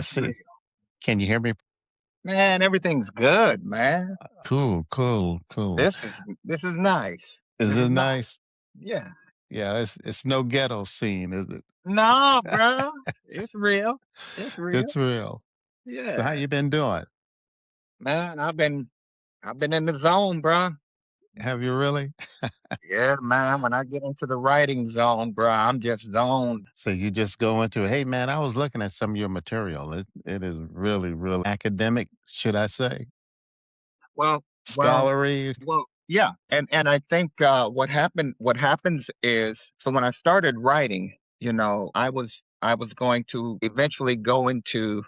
Let's It's see. real. Can you hear me? Man, everything's good, man. Cool, cool, cool. This is nice. Is This it is nice. nice? Yeah. Yeah, it's no ghetto scene, is it? No, bro. It's real. It's real. It's real. So how Yeah. you been doing? Man, I've been in the zone, bro. Have you really? Yeah, man. When I get into the writing zone, bro, I'm just zoned. So you just go into, hey man, I was looking at some of your material. It is really, really academic, should I say? Well, well, Scholarly. well, yeah. And I think what happens is, so when I started writing, I was going to eventually go into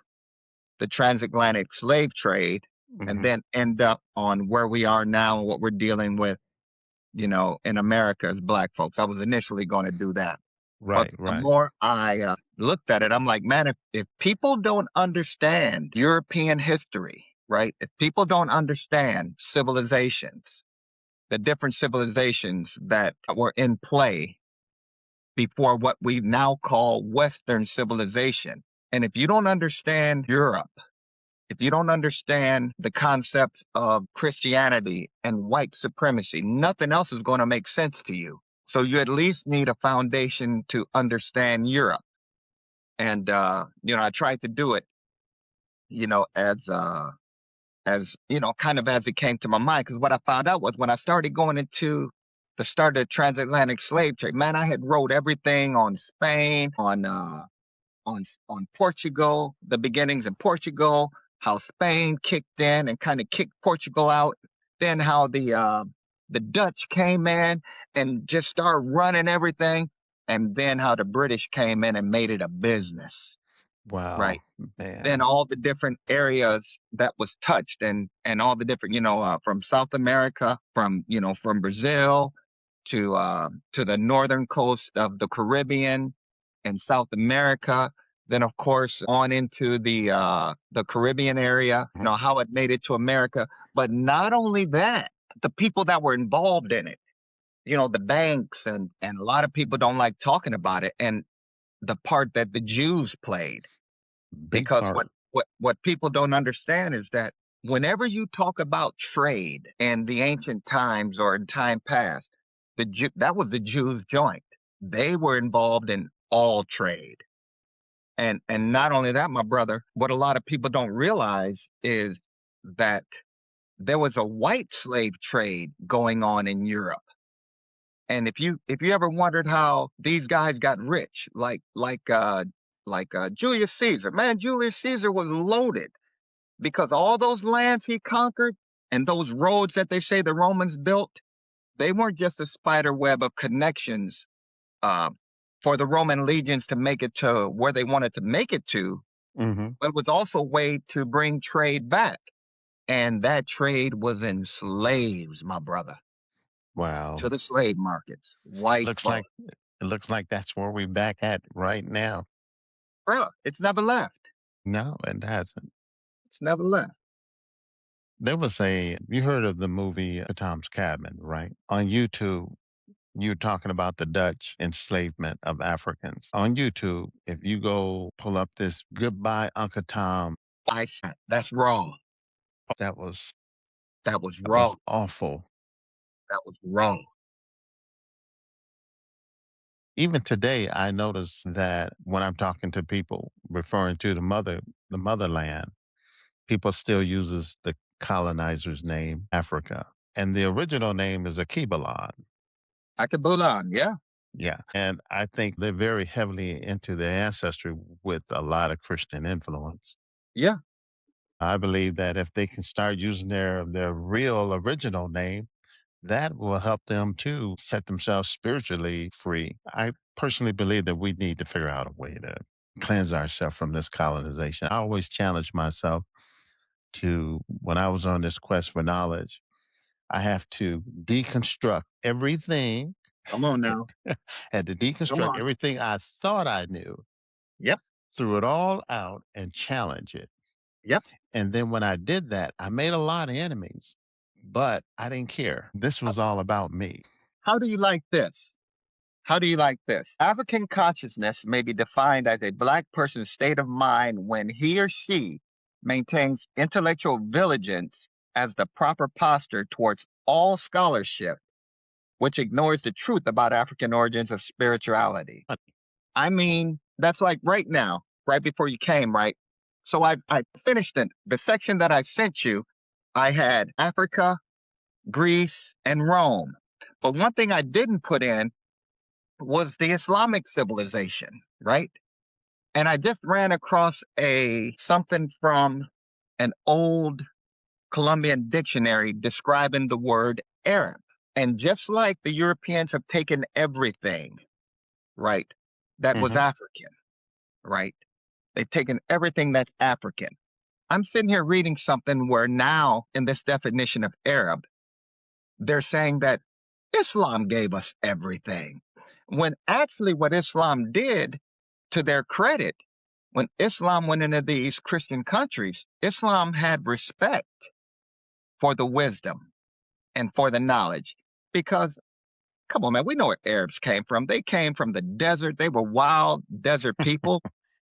the transatlantic slave trade and Hmm. then end up on where we are now and what we're dealing with, in America as black folks. I was initially going to do that. But Right, the right. more I looked at it, I'm like, man, if people don't understand European history, right? If people don't understand civilizations, the different civilizations that were in play before what we now call Western civilization, and if you don't understand Europe, if you don't understand the concepts of Christianity and white supremacy, nothing else is going to make sense to you. So you at least need a foundation to understand Europe. And I tried to do it, kind of as it came to my mind. Because what I found out was when I started going into the start of the transatlantic slave trade, man, I had wrote everything on Spain, on Portugal, the beginnings in Portugal, how Spain kicked in and kind of kicked Portugal out, then how the Dutch came in and just started running everything, and then how the British came in and made it a business, right? Wow, Then man. all the different areas that was touched and all the different, from South America, from Brazil to the northern coast of the Caribbean and South America. Then of course on into the Caribbean area, Mhm. how it made it to America. But not only that, the people that were involved in it, the banks and a lot of people don't like talking about it, and the part that the Jews played. Big Because what part. what what people don't understand is that whenever you talk about trade in the ancient times or in time past, that was the Jews' joint. They were involved in all trade. And not only that, my brother, what a lot of people don't realize is that there was a white slave trade going on in Europe. And if you ever wondered how these guys got rich, like Julius Caesar, man, Julius Caesar was loaded because all those lands he conquered and those roads that they say the Romans built, they weren't just a spider web of connections uh, for the Roman legions to make it to where they wanted to make it to, Hmm. but it was also a way to bring trade back. And that trade was in slaves, my brother, to Wow. the slave markets, white Looks folks. like it looks like that's where we're back at right now. Bro, it's never left. No, it hasn't. It's never left. You heard of the movie Tom's Cabin, right? On YouTube, you're talking about the Dutch enslavement of Africans. On YouTube, if you go pull up this Goodbye Uncle Tom, That's wrong. that was That was that was wrong. awful. That was wrong. Even today, I notice that when I'm talking to people referring to the motherland, people still uses the colonizer's name, Africa. And the original name is Akibalon. Akabulan, yeah. Yeah. And I think they're very heavily into their ancestry with a lot of Christian influence. Yeah. I believe that if they can start using their real original name, that will help them to set themselves spiritually free. I personally believe that we need to figure out a way to cleanse ourselves from this colonization. I always challenge myself to, when I was on this quest for knowledge, I have to deconstruct everything Come on now. and to Come deconstruct on. everything I thought I knew, Yep. threw it all out and challenge it. Yep. And then when I did that, I made a lot of enemies, but I didn't care. This How, was all about me. how do you like this? How do you like this? African consciousness may be defined as a Black person's state of mind when he or she maintains intellectual vigilance as the proper posture towards all scholarship, which ignores the truth about African origins of spirituality. I mean, that's like right now, right before you came, right? So I finished the section that I sent you. I had Africa, Greece, and Rome. But one thing I didn't put in was the Islamic civilization, right? And I just ran across a something from an old Columbian dictionary describing the word Arab. And just like the Europeans have taken everything, right, that was Hmm. African, right? They've taken everything that's African. I'm sitting here reading something where now, in this definition of Arab, they're saying that Islam gave us everything. When actually, what Islam did, to their credit, when Islam went into these Christian countries, Islam had respect for the wisdom and for the knowledge. Because, come on, man, we know where Arabs came from. They came from the desert, they were wild desert people.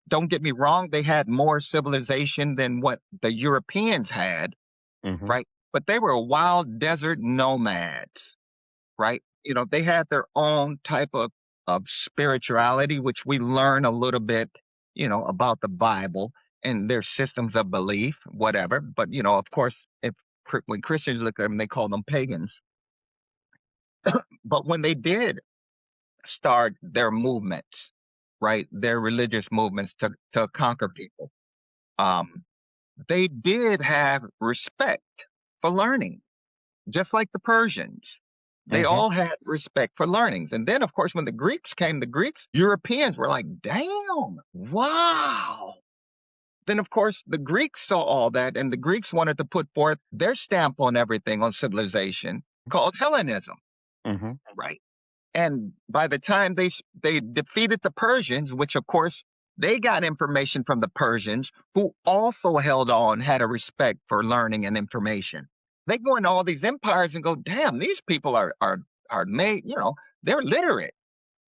Don't get me wrong, they had more civilization than what the Europeans had, Hmm. right? But they were wild desert nomads, right? They had their own type of spirituality, which we learn a little bit, about the Bible and their systems of belief, whatever. But of course, if when Christians look at them, they call them pagans. But when they did start their movements, right, their religious movements to conquer people, um, they did have respect for learning, just like the Persians. They Hmm. all had respect for learnings. And then, of course, when the Greeks came, the Greeks, Europeans were like, damn, wow. Then, of course, the Greeks saw all that, and the Greeks wanted to put forth their stamp on everything, on civilization, called Hellenism, Hmm. right? And by the time they defeated the Persians, which of course they got information from the Persians, who also held on, had a respect for learning and information. They go into all these empires and go, damn, these people are made, they're literate.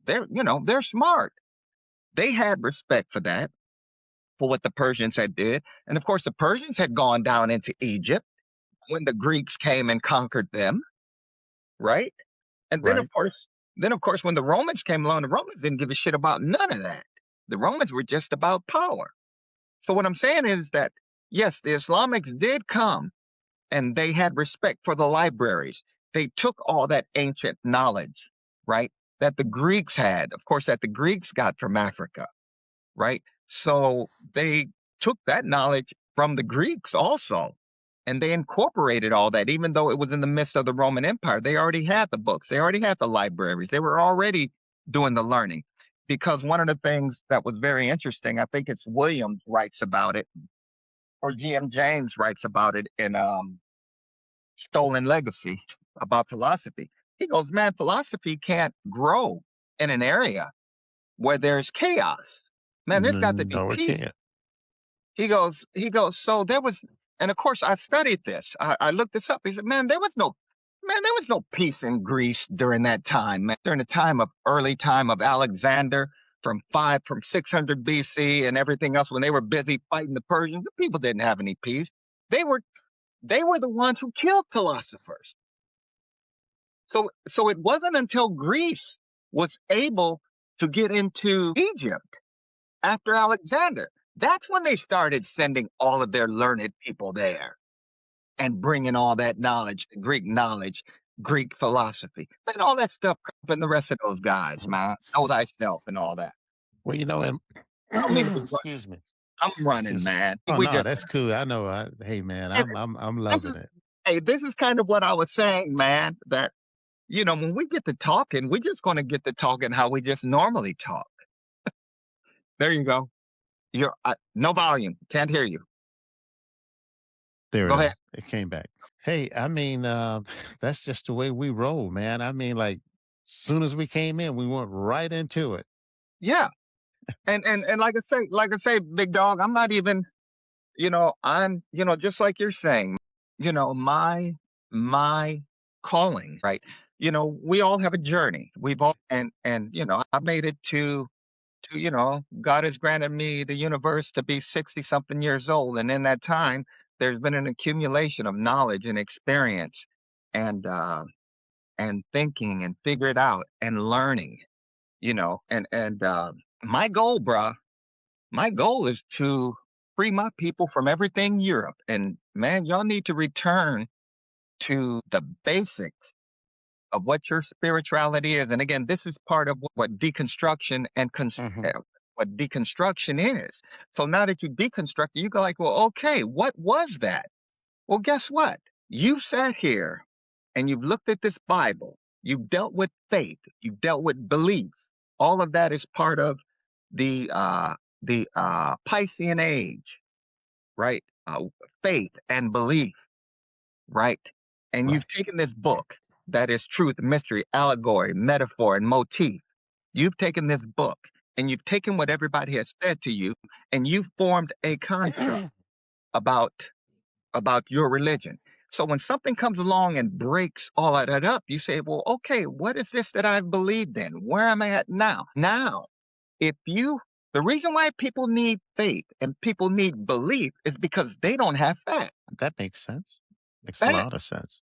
They're smart. They had respect for that, for what the Persians had did. And of course, the Persians had gone down into Egypt when the Greeks came and conquered them, right? And then Right. of course, when the Romans came along, the Romans didn't give a shit about none of that. The Romans were just about power. So what I'm saying is that yes, the Islamics did come and they had respect for the libraries. They took all that ancient knowledge, right? That the Greeks had, of course, that the Greeks got from Africa, right? So they took that knowledge from the Greeks also, and they incorporated all that, even though it was in the midst of the Roman Empire. They already had the books, they already had the libraries, they were already doing the learning. Because one of the things that was very interesting, I think it's Williams writes about it, or G.M. James writes about it in Stolen Legacy about philosophy. He goes, man, philosophy can't grow in an area where there's chaos. Man, there's got to be No, it peace. can't. So there was, and of course I studied this. I looked this up. He said, there was no peace in Greece during that time, man. During the early time of Alexander, from 600 BC and everything else, when they were busy fighting the Persians, the people didn't have any peace. They were, they were the ones who killed philosophers. So it wasn't until Greece was able to get into Egypt after Alexander. That's when they started sending all of their learned people there and bringing all that knowledge, Greek philosophy, and all that stuff. And the rest of those guys, man, know thyself and all that. Well, and I don't mean to be running. excuse me. I'm running, Excuse me. man. Oh We no, just, that's cool. I know. Hey man, and I'm this loving is, it. hey, this is kind of what I was saying, man. That when we get to talking, we're just going to get to talking how we just normally talk. There you go. You're no volume. Can't hear you. There Go it ahead. is. It came back. Hey, that's just the way we roll, man. Like, soon as we came in, we went right into it. Yeah. And like I say, big dog, I'm not even, I'm, just like you're saying, my calling, right? we all have a journey. We've all, and I made it to God has granted me the universe to be 60 something years old, and in that time there's been an accumulation of knowledge and experience, and thinking and figure it out and learning, and my goal, bruh, my goal is to free my people from everything Europe. And man, y'all need to return to the basics of what your spirituality is. And again, this is part of what deconstruction Hmm. what deconstruction is. So now that you deconstruct, you go like, well, okay, what was that? Well, guess what? You sat here and you've looked at this Bible. You've dealt with faith. You've dealt with belief. All of that is part of the Piscean age, right? Faith and belief, right? And you've Right. taken this book that is truth, mystery, allegory, metaphor, and motif. You've taken this book and you've taken what everybody has said to you, and you've formed a construct about your religion. So when something comes along and breaks all of that up, you say, well, okay, what is this that I've believed in? Where am I at now? Now, if you, the reason why people need faith and people need belief is because they don't have fact. That makes sense. Makes a Fact, lot of sense.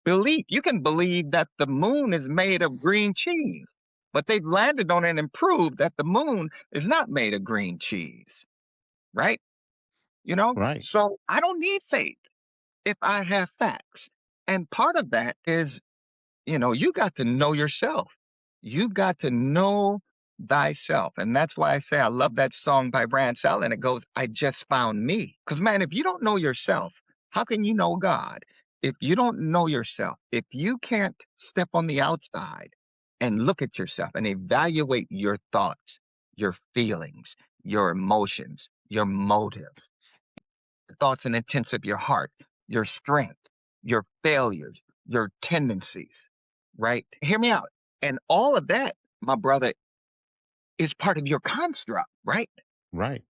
belief. You can believe that the moon is made of green cheese, but they've landed on it and proved that the moon is not made of green cheese, right? Right. So I don't need faith if I have facts. And part of that is, you got to know yourself. You got to know thyself. And that's why I say I love that song by Rance Allen. It goes, I just found me. Because, man, if you don't know yourself, how can you know God? If you don't know yourself, if you can't step on the outside and look at yourself and evaluate your thoughts, your feelings, your emotions, your motives, the thoughts and intents of your heart, your strength, your failures, your tendencies, right? Hear me out. And all of that, my brother, is part of your construct, right? Right.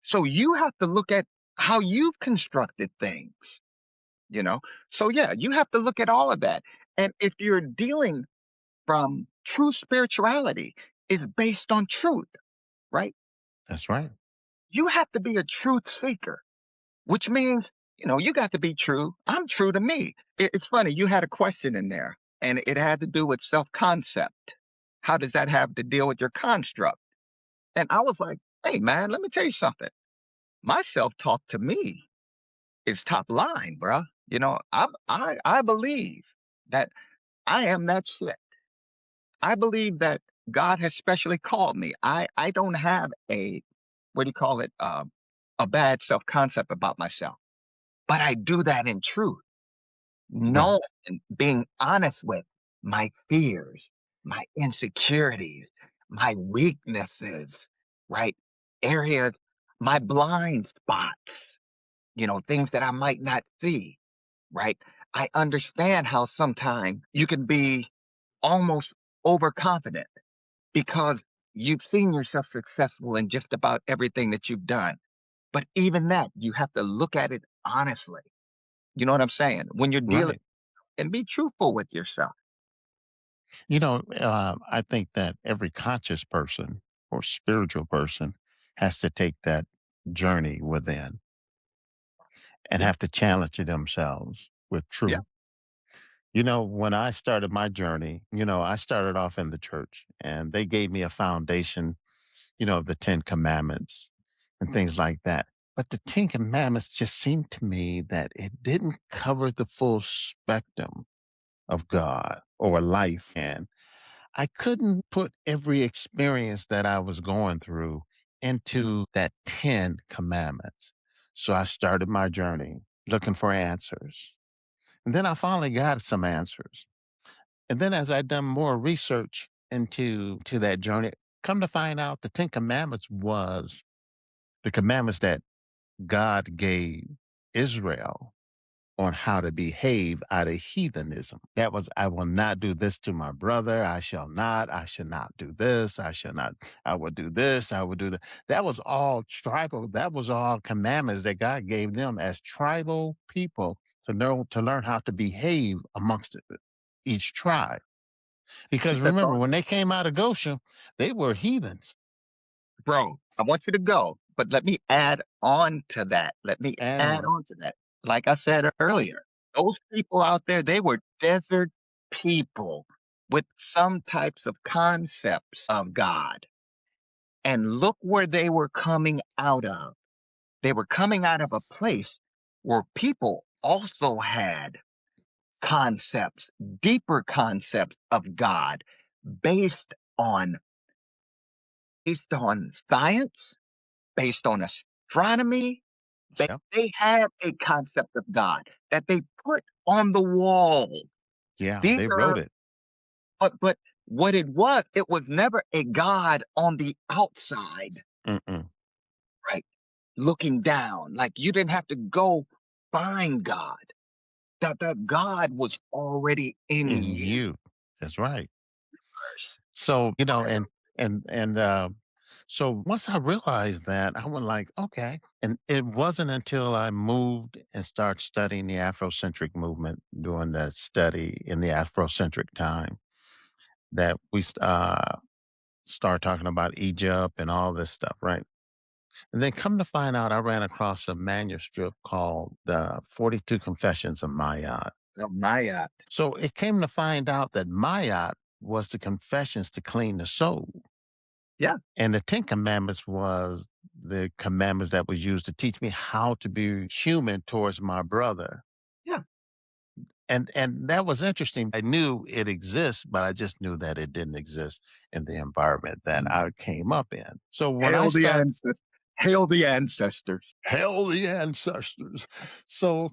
So you have to look at how you've constructed things, you know? So, yeah, you have to look at all of that. And if you're dealing from true spirituality, is based on truth, right? That's right. You have to be a truth seeker, which means, you got to be true. I'm true to me. It's funny, you had a question in there, and it had to do with self concept. How does that have to deal with your construct? And I was like, hey, man, let me tell you something. My self talk to me is top line, bruh. I believe that I am that shit. I believe that God has specially called me. I don't have a, what do you call it, a bad self concept about myself, but I do that in truth. Right. Knowing and being honest with my fears, my insecurities, my weaknesses, right? Areas, my blind spots, things that I might not see, right? I understand how sometimes you can be almost overconfident because you've seen yourself successful in just about everything that you've done. But even that, you have to look at it honestly. You know what I'm saying? When you're dealing, Right. and be truthful with yourself. I think that every conscious person or spiritual person has to take that journey within and Yeah, have to challenge themselves with yeah, truth. When I started my journey, I started off in the church and they gave me a foundation, of the 10 commandments and things like that. But the 10 commandments just seemed to me that it didn't cover the full spectrum of God or life. And I couldn't put every experience that I was going through into that 10 commandments. So I started my journey looking for answers. And then I finally got some answers. And then as I done more research into that journey, come to find out the 10 commandments was the commandments that God gave Israel on how to behave out of heathenism. That was, I will not do this to my brother. I should not do this. I will do this. I will do that. That was all tribal. That was all commandments that God gave them as tribal people to know, to learn how to behave amongst it. each tribe. He Because said, remember, "Lord, when they came out of Goshen, they were heathens. bro, I want you to go, but let me add on to that. Let me Add add on. on to that. Like I said earlier, those people out there, they were desert people with some types of concepts of God. And look where they were coming out of. They were coming out of a place where people also had concepts, deeper concepts of God based on based on science, based on astronomy. Yep. They had a concept of God that they put on the wall. Yeah, These they wrote are it. but what it was never a God on the outside, Mm-mm. right? Looking down. Like you didn't have to go find God. The God was already in In you you. That's right. first. So, Hallelujah. and so once I realized that, I was like, okay. And it wasn't until I moved and started studying the Afrocentric movement, doing the study in the Afrocentric time, that started talking about Egypt and all this stuff, right? And then come to find out, I ran across a manuscript called the 42 Confessions of Mayat. Oh, Maya. So it came to find out that Mayat was the confessions to clean the soul. Yeah, And the 10 Commandments was the commandments that was used to teach me how to be human towards my brother. yeah. And that was interesting. I knew it exists, but I just knew that it didn't exist in the environment that Mm. I came up in. So when I Hail the start ancestors. Hail the ancestors. Hail the ancestors. So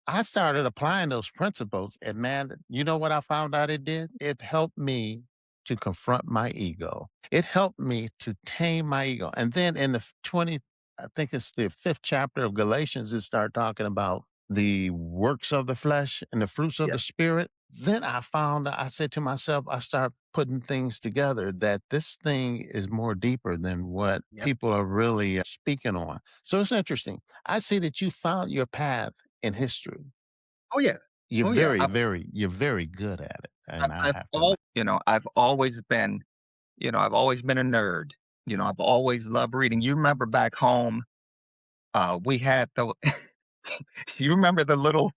I started applying those principles, and man, you know what I found out it did? It helped me to confront my ego. It helped me to tame my ego. And then in the 20, I think it's the fifth chapter of Galatians, it started talking about the works of the flesh and the fruits of Yeah, the spirit. Then I said to myself, I start putting things together that this thing is more deeper than what yep. people are really speaking on. So it's interesting. I see that you found your path in history. Oh yeah. You're Oh yeah. you're very good at it, and I have to admit. I've always been a nerd. I've always loved reading. You remember back home, we had the you remember the little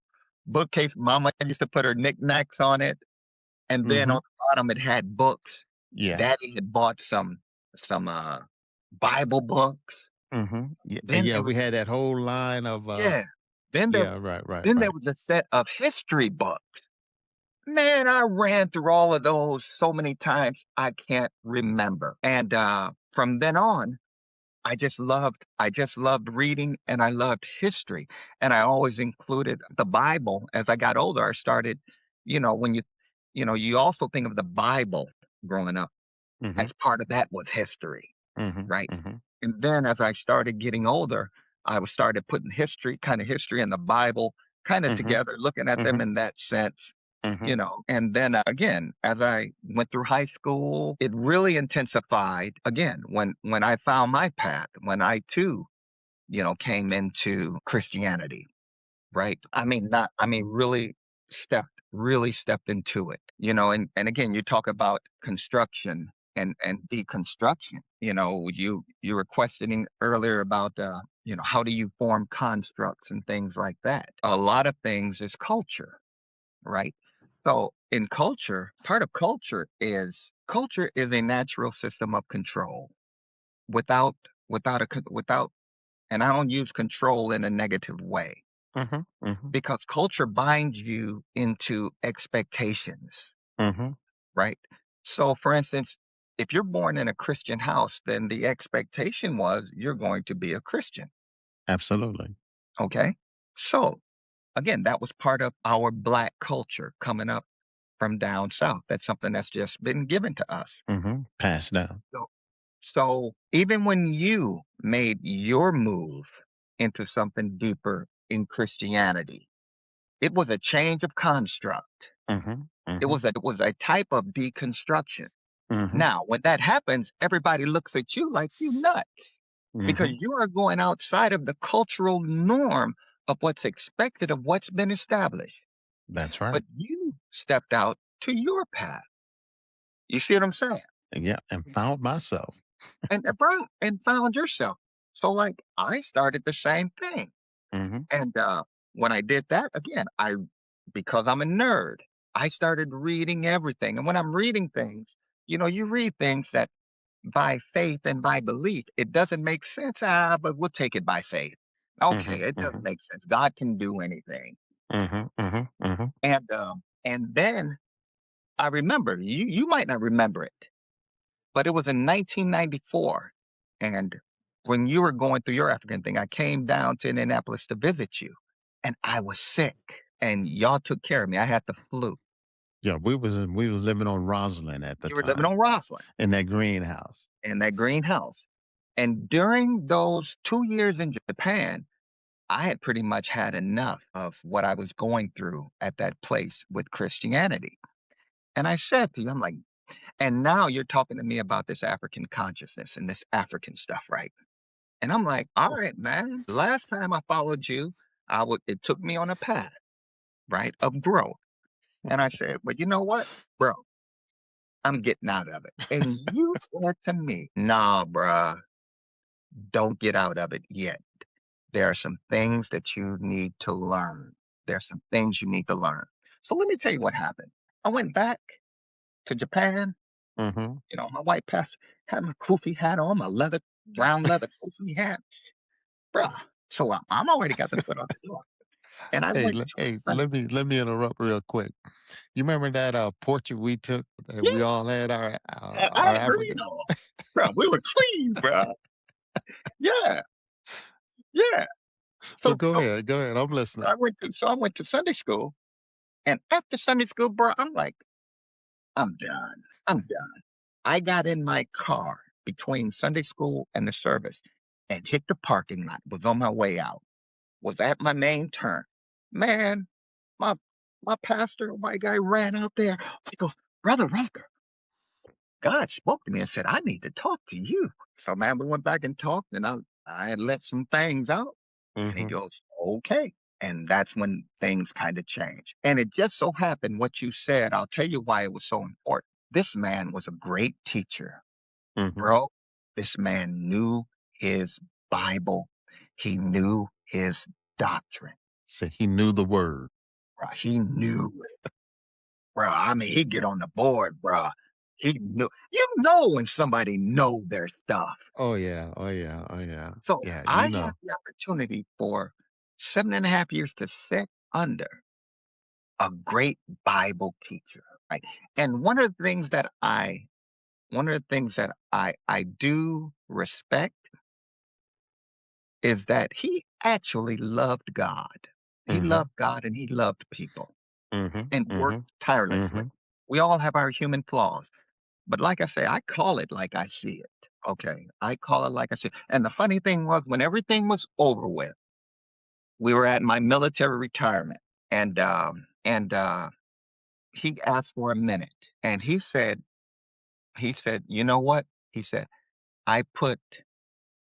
bookcase mama used to put her knickknacks on it, and then on Mhm. the bottom it had books. Yeah. Daddy had bought some Bible books. Mhm. Yeah, Then yeah, there we was had that whole line of, yeah. Then there yeah, right, right, then there right. was a set of history books. Man, I ran through all of those so many times I can't remember. And from then on, I just loved reading and I loved history. And I always included the Bible as I got older. I started, when you also think of the Bible growing up Mhm, as part of that was history, mhm, right? mhm, And then as I started getting older, started putting history and the Bible kind of mhm, together, looking at them mhm, in that sense. mhm, And then again, as I went through high school, it really intensified again when I found my path, when I too, came into Christianity, right? Really stepped into it, and again, you talk about construction and deconstruction. You were questioning earlier about, how do you form constructs and things like that. A lot of things is culture, right? So in culture, part of culture is a natural system of control without without, and I don't use control in a negative way, mhm, mhm, because culture binds you into expectations, mhm. right? So, for instance, if you're born in a Christian house, then the expectation was you're going to be a Christian. Absolutely. Okay. So, again, that was part of our Black culture coming up from down south. That's something that's just been given to us. Mhm. Passed down. So, even when you made your move into something deeper in Christianity, it was a change of construct. Mhm, It mhm, was a type of deconstruction. mhm, Now, when that happens, everybody looks at you like you nuts because mhm. you are going outside of the cultural norm of what's expected of what's been established. That's But right. stepped out to your path. You see what I'm saying? Yeah, and found myself. Bro, and found yourself. So like I started the same thing. Mhm, And when I did that, again, I because I'm a nerd, I started reading everything. And when I'm reading things, you read things that by faith and by belief, it doesn't make sense. But we'll take it by faith. Okay, mhm, it doesn't mhm, make sense. God can do anything. mhm, mhm, mhm, And then I remember, you might not remember it, but it was in 1994. And when you were going through your African thing, I came down to Indianapolis to visit you, and I was sick, and y'all took care of me. I had the flu. yeah, we was living on Roslyn at the You were living time on Roslyn in that greenhouse. in that greenhouse. And during those 2 years in Japan, I had pretty much had enough of what I was going through at that place with Christianity. And I said to you, I'm like, and now you're talking to me about this African consciousness and this African stuff, right? And I'm like, all right, man. The last time I followed you, it took me on a path, right, of growth. And I said, but you know what, bro, I'm getting out of it. And you said to me, nah, bruh, don't get out of it yet. There are some things that you need to learn. There's some things you need to learn. So let me tell you what happened. I went back to Japan. Mhm. My white pastor had my kufi hat on, my brown leather kufi hat, bruh. So I'm already got the foot out the door. And I Hey, went to a Sunday let me interrupt real quick. You remember that, portrait we took that yeah, we all had I our agreed African. on. Bro, we were clean, bro. Yeah, yeah. Well, So go so ahead, go ahead, I'm listening. I went to Sunday school, and after Sunday school, bro, I'm like, I'm done. I'm done. I got in my car between Sunday school and the service and hit the parking lot, was on my way out, was at my main turn. Man, my my pastor, white guy, ran out there. He goes, Brother Rocker, God spoke to me and said, I need to talk to you. So man, we went back and talked, and I had let some things out. And he Mhm, goes, okay. And that's when things kind of changed. And it just so happened what you said, I'll tell you why it was so important. This man was a great teacher, mhm. bro. This man knew his Bible. He knew his doctrine. So he knew the word. Bro. He knew it, bro. I mean, he'd get on the board, bro. He knew. You know when somebody know their stuff. Oh, yeah, oh, yeah, oh, yeah. So Yeah, I you had know. the opportunity for 7.5 years to sit under a great Bible teacher, right? And one of the things that I do respect is that he actually loved God. He Mhm, loved God and he loved people mhm, and worked mhm, tirelessly. mhm, We all have our human flaws, but like I say, I call it like I see it. Okay, I call it like I see it. And the funny thing was, when everything was over with, we were at my military retirement, and he asked for a minute, and he said, you know what? He said, I put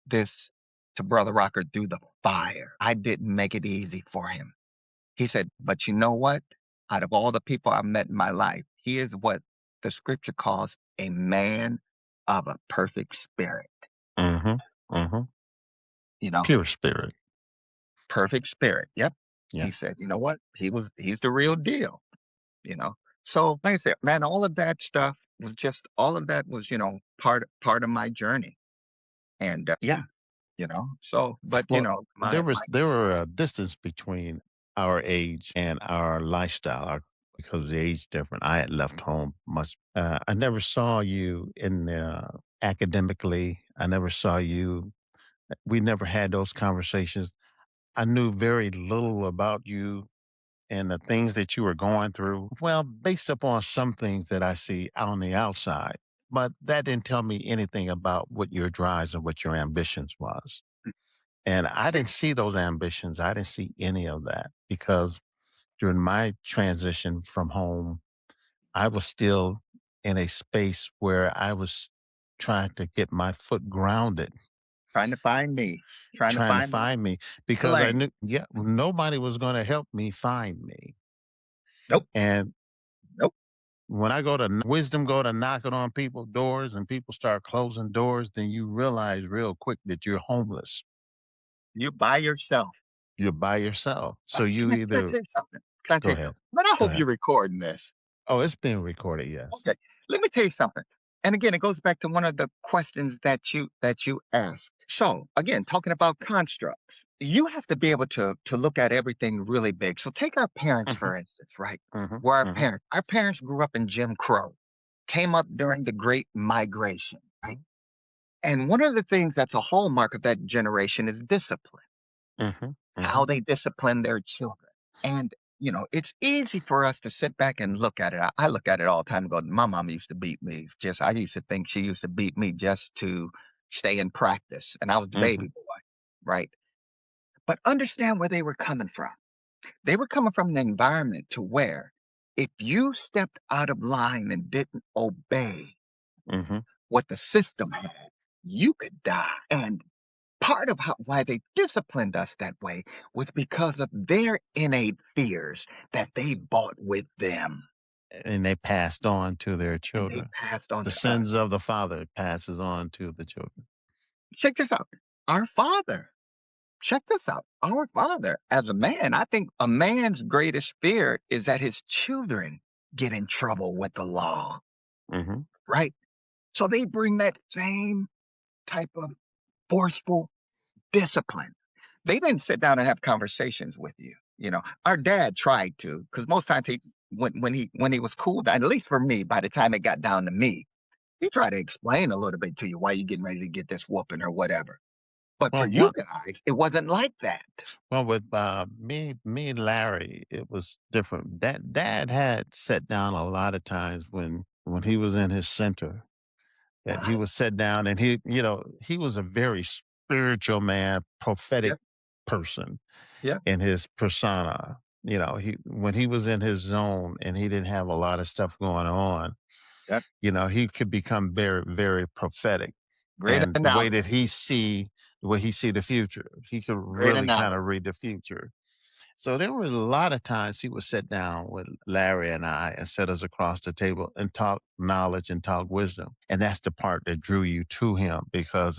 this to Brother Rocker through the fire. I didn't make it easy for him. He said, but you know what? Out of all the people I've met in my life, he is what the scripture calls a man of a perfect spirit. mhm, mhm. You know, Pure spirit. perfect spirit. Yep. Yeah. He said, you know what? He's the real deal. You know. So like I said, man, all of that was, part of my journey. And yeah, So, but Well, my there were a distance between our age and our lifestyle because of the age difference. I had left home much. I never saw you in academically. I never saw you. We never had those conversations. I knew very little about you and the things that you were going through. Well, based upon some things that I see on the outside, but that didn't tell me anything about what your drives and what your ambitions was. And I see, didn't see those ambitions. I didn't see any of that because during my transition from home, I was still in a space where I was trying to get my foot grounded, trying to find me, trying to trying to find find me the because I lane. knew, yeah, nobody was going to help me find me. Nope. when I go to wisdom go to knocking on people's doors and people start closing doors, then you realize real quick that you're homeless. You by yourself. You're by yourself. So you Can I either tell you something? Can I go tell you ahead. something? But I Go hope ahead. you're recording this. Oh, it's being recorded, yes. Okay. Let me tell you something. And again, it goes back to one of the questions that you asked. So again, talking about constructs, you have to be able to look at everything really big. So take our parents, Mhm, for instance, right? mhm, Where mhm, our parents grew up in Jim Crow, came up during the Great Migration, right? And one of the things that's a hallmark of that generation is discipline, mhm, how mhm, they discipline their children. And, it's easy for us to sit back and look at it. I look at it all the time and go, my mom used to beat me. Just, I used to think she used to beat me just to stay in practice. And I was the baby mhm, boy, right? But understand where they were coming from. They were coming from an environment to where if you stepped out of line and didn't obey mhm. what the system had, you could die. And part of why they disciplined us that way was because of their innate fears that they brought with them And they passed on to their and they children. passed on The to us. sins of the father passes on to the children. Check this out. Our Father, check this out. Our Father, as a man, I think a man's greatest fear is that his children get in trouble with the law, Mhm. right? So they bring that same type of forceful discipline. They didn't sit down and have conversations with you. Our dad tried to, because most times when he was cool, at least for me, by the time it got down to me, he tried to explain a little bit to you why you getting ready to get this whooping or whatever. But for Well, you one guys, it wasn't like that. well, with, me and Larry, it was different. Dad had sat down a lot of times when he was in his center, that he Uh-huh. would sit down and he was a very spiritual man, prophetic Yep, person yep, in his persona. He when he was in his zone and he didn't have a lot of stuff going on, yep. he could become very, very prophetic. Great And analogy. the way he see the future, he could Great really kind analogy. of read the future. So there were a lot of times he would sit down with Larry and I and sit us across the table and talk knowledge and talk wisdom. And that's the part that drew you to him because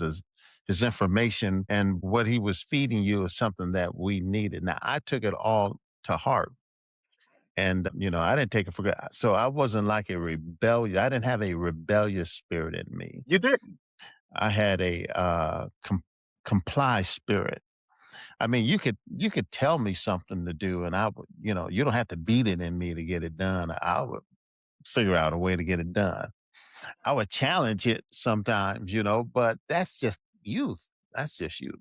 his information and what he was feeding you is something that we needed. Now I took it all to heart. And, I didn't take it for granted. So I wasn't like a rebellious. I didn't have a rebellious spirit in me. You didn't. I had a comply spirit. I mean, you could tell me something to do, and I would, you don't have to beat it in me to get it done. I would figure out a way to get it done. I would challenge it sometimes, but that's just youth. That's just youth.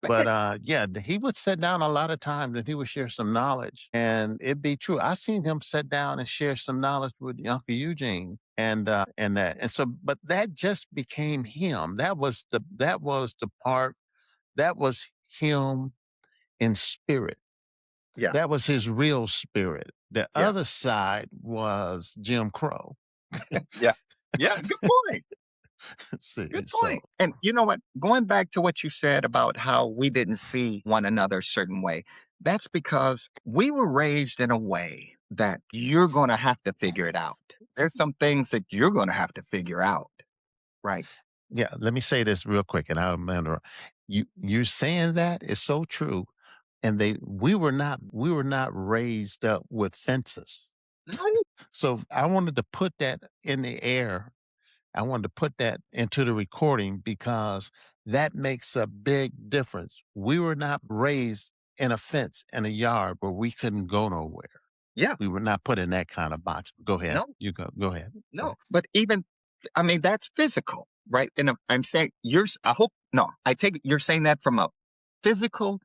But But yeah, he would sit down a lot of times and he would share some knowledge, and it'd be true. I've seen him sit down and share some knowledge with Uncle Eugene, and that, and so, but that just became him. That was the part that was him in spirit. yeah, That was his real spirit. The yeah, other side was Jim Crow. yeah, yeah. Good point. See, Good so point. And you know what? Going back to what you said about how we didn't see one another a certain way, that's because we were raised in a way that you're going to have to figure it out. There's some things that you're going to have to figure out, right? yeah, let me say this real quick, and I'll remember. You saying that is so true, and we were not raised up with fences. Right? So I wanted to put that in the air. I wanted to put that into the recording because that makes a big difference. We were not raised in a fence in a yard where we couldn't go nowhere. Yeah. We were not put in that kind of box. Go ahead. No, You go ahead. Go no. ahead. But even, I mean, that's physical, right? And I'm saying I hope, no, I take it you're saying that from a physical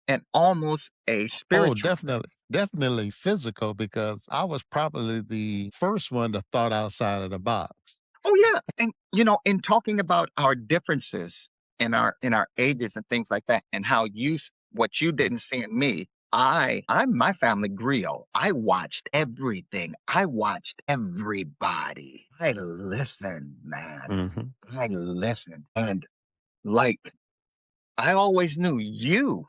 and almost a Oh, spiritual. definitely, definitely physical because I was probably the first one to thought outside of the box. Oh yeah, and in talking about our differences in our ages and things like that, and how what you didn't see in me, I'm my family griot. I watched everything. I watched everybody. I listened, man. Hmm. I listened, and like I always knew you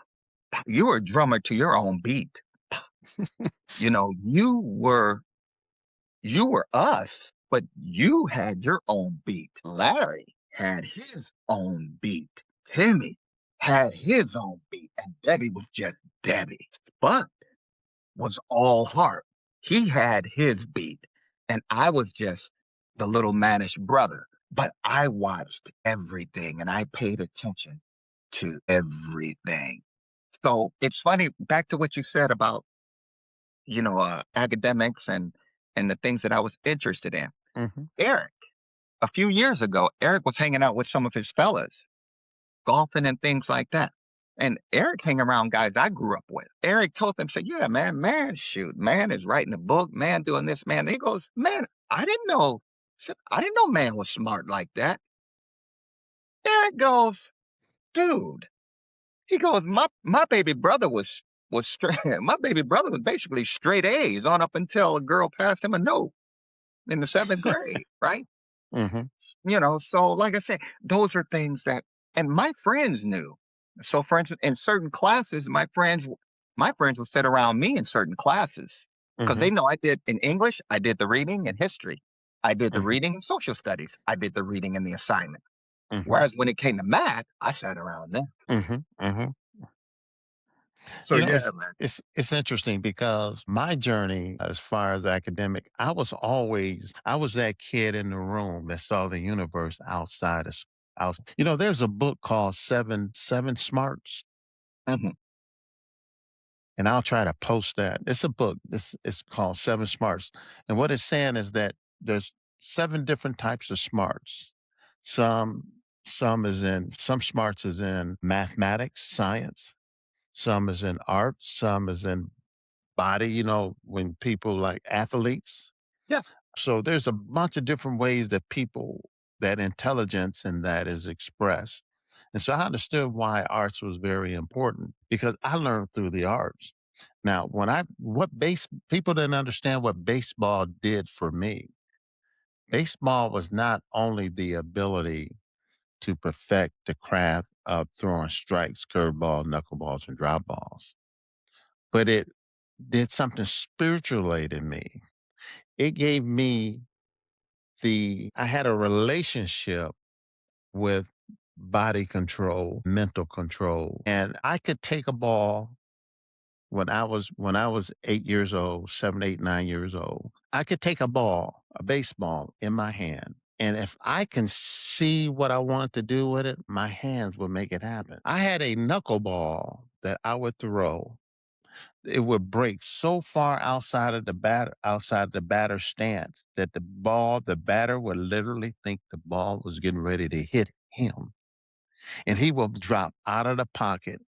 were a drummer to your own beat. You were You were us, but you had your own beat. Larry had his own beat. Timmy had his own beat. And Debbie was just Debbie. Spud was all heart. He had his beat. And I was just the little mannish brother. But I watched everything and I paid attention to everything. So it's funny, back to what you said about, academics and the things that I was interested in. Hmm. Eric, a few years ago, Eric was hanging out with some of his fellas, golfing and things like that. And Eric hang around guys I grew up with. Eric told them, said, yeah, man, shoot, man is writing a book, man doing this, man. And he goes, man, I didn't know man was smart like that. Eric goes, dude, he goes, my baby brother was straight. My baby brother was basically straight A's on up until a girl passed him a note in the seventh grade, right? Hmm. So like I said, those are things that, and my friends knew. So for instance, in certain classes, my friends would sit around me in certain classes because Hmm. they know I did in English, I did the reading and history. I did the Hmm. reading and social studies. I did the reading and the assignment. Hmm. Whereas when it came to math, I sat around them. Hmm. Hmm. So You know, yeah, it's man. it's interesting because my journey as far as academic, I was that kid in the room that saw the universe outside of out. There's a book called Seven Smarts, Hmm. and I'll try to post that. It's a book. It's called Seven Smarts, and what it's saying is that there's seven different types of smarts. Some some smarts is in mathematics, science. Some is in art. Some is in body, when people like athletes. Yeah. So there's a bunch of different ways that that intelligence and that is expressed. And so I understood why arts was very important because I learned through the arts. Now, people didn't understand what baseball did for me. Baseball was not only the ability to perfect the craft of throwing strikes, curveball, knuckleballs, and drop balls, but it did something spiritually to me. It gave me I had a relationship with body control, mental control, and I could take a ball when I was 8 years old, 7, 8, 9 years old. I could take a ball, a baseball in my hand. And if I can see what I want to do with it, my hands will make it happen. I had a knuckleball that I would throw. It would break so far outside the batter stance that the batter would literally think the ball was getting ready to hit him. And he will drop out of the pocket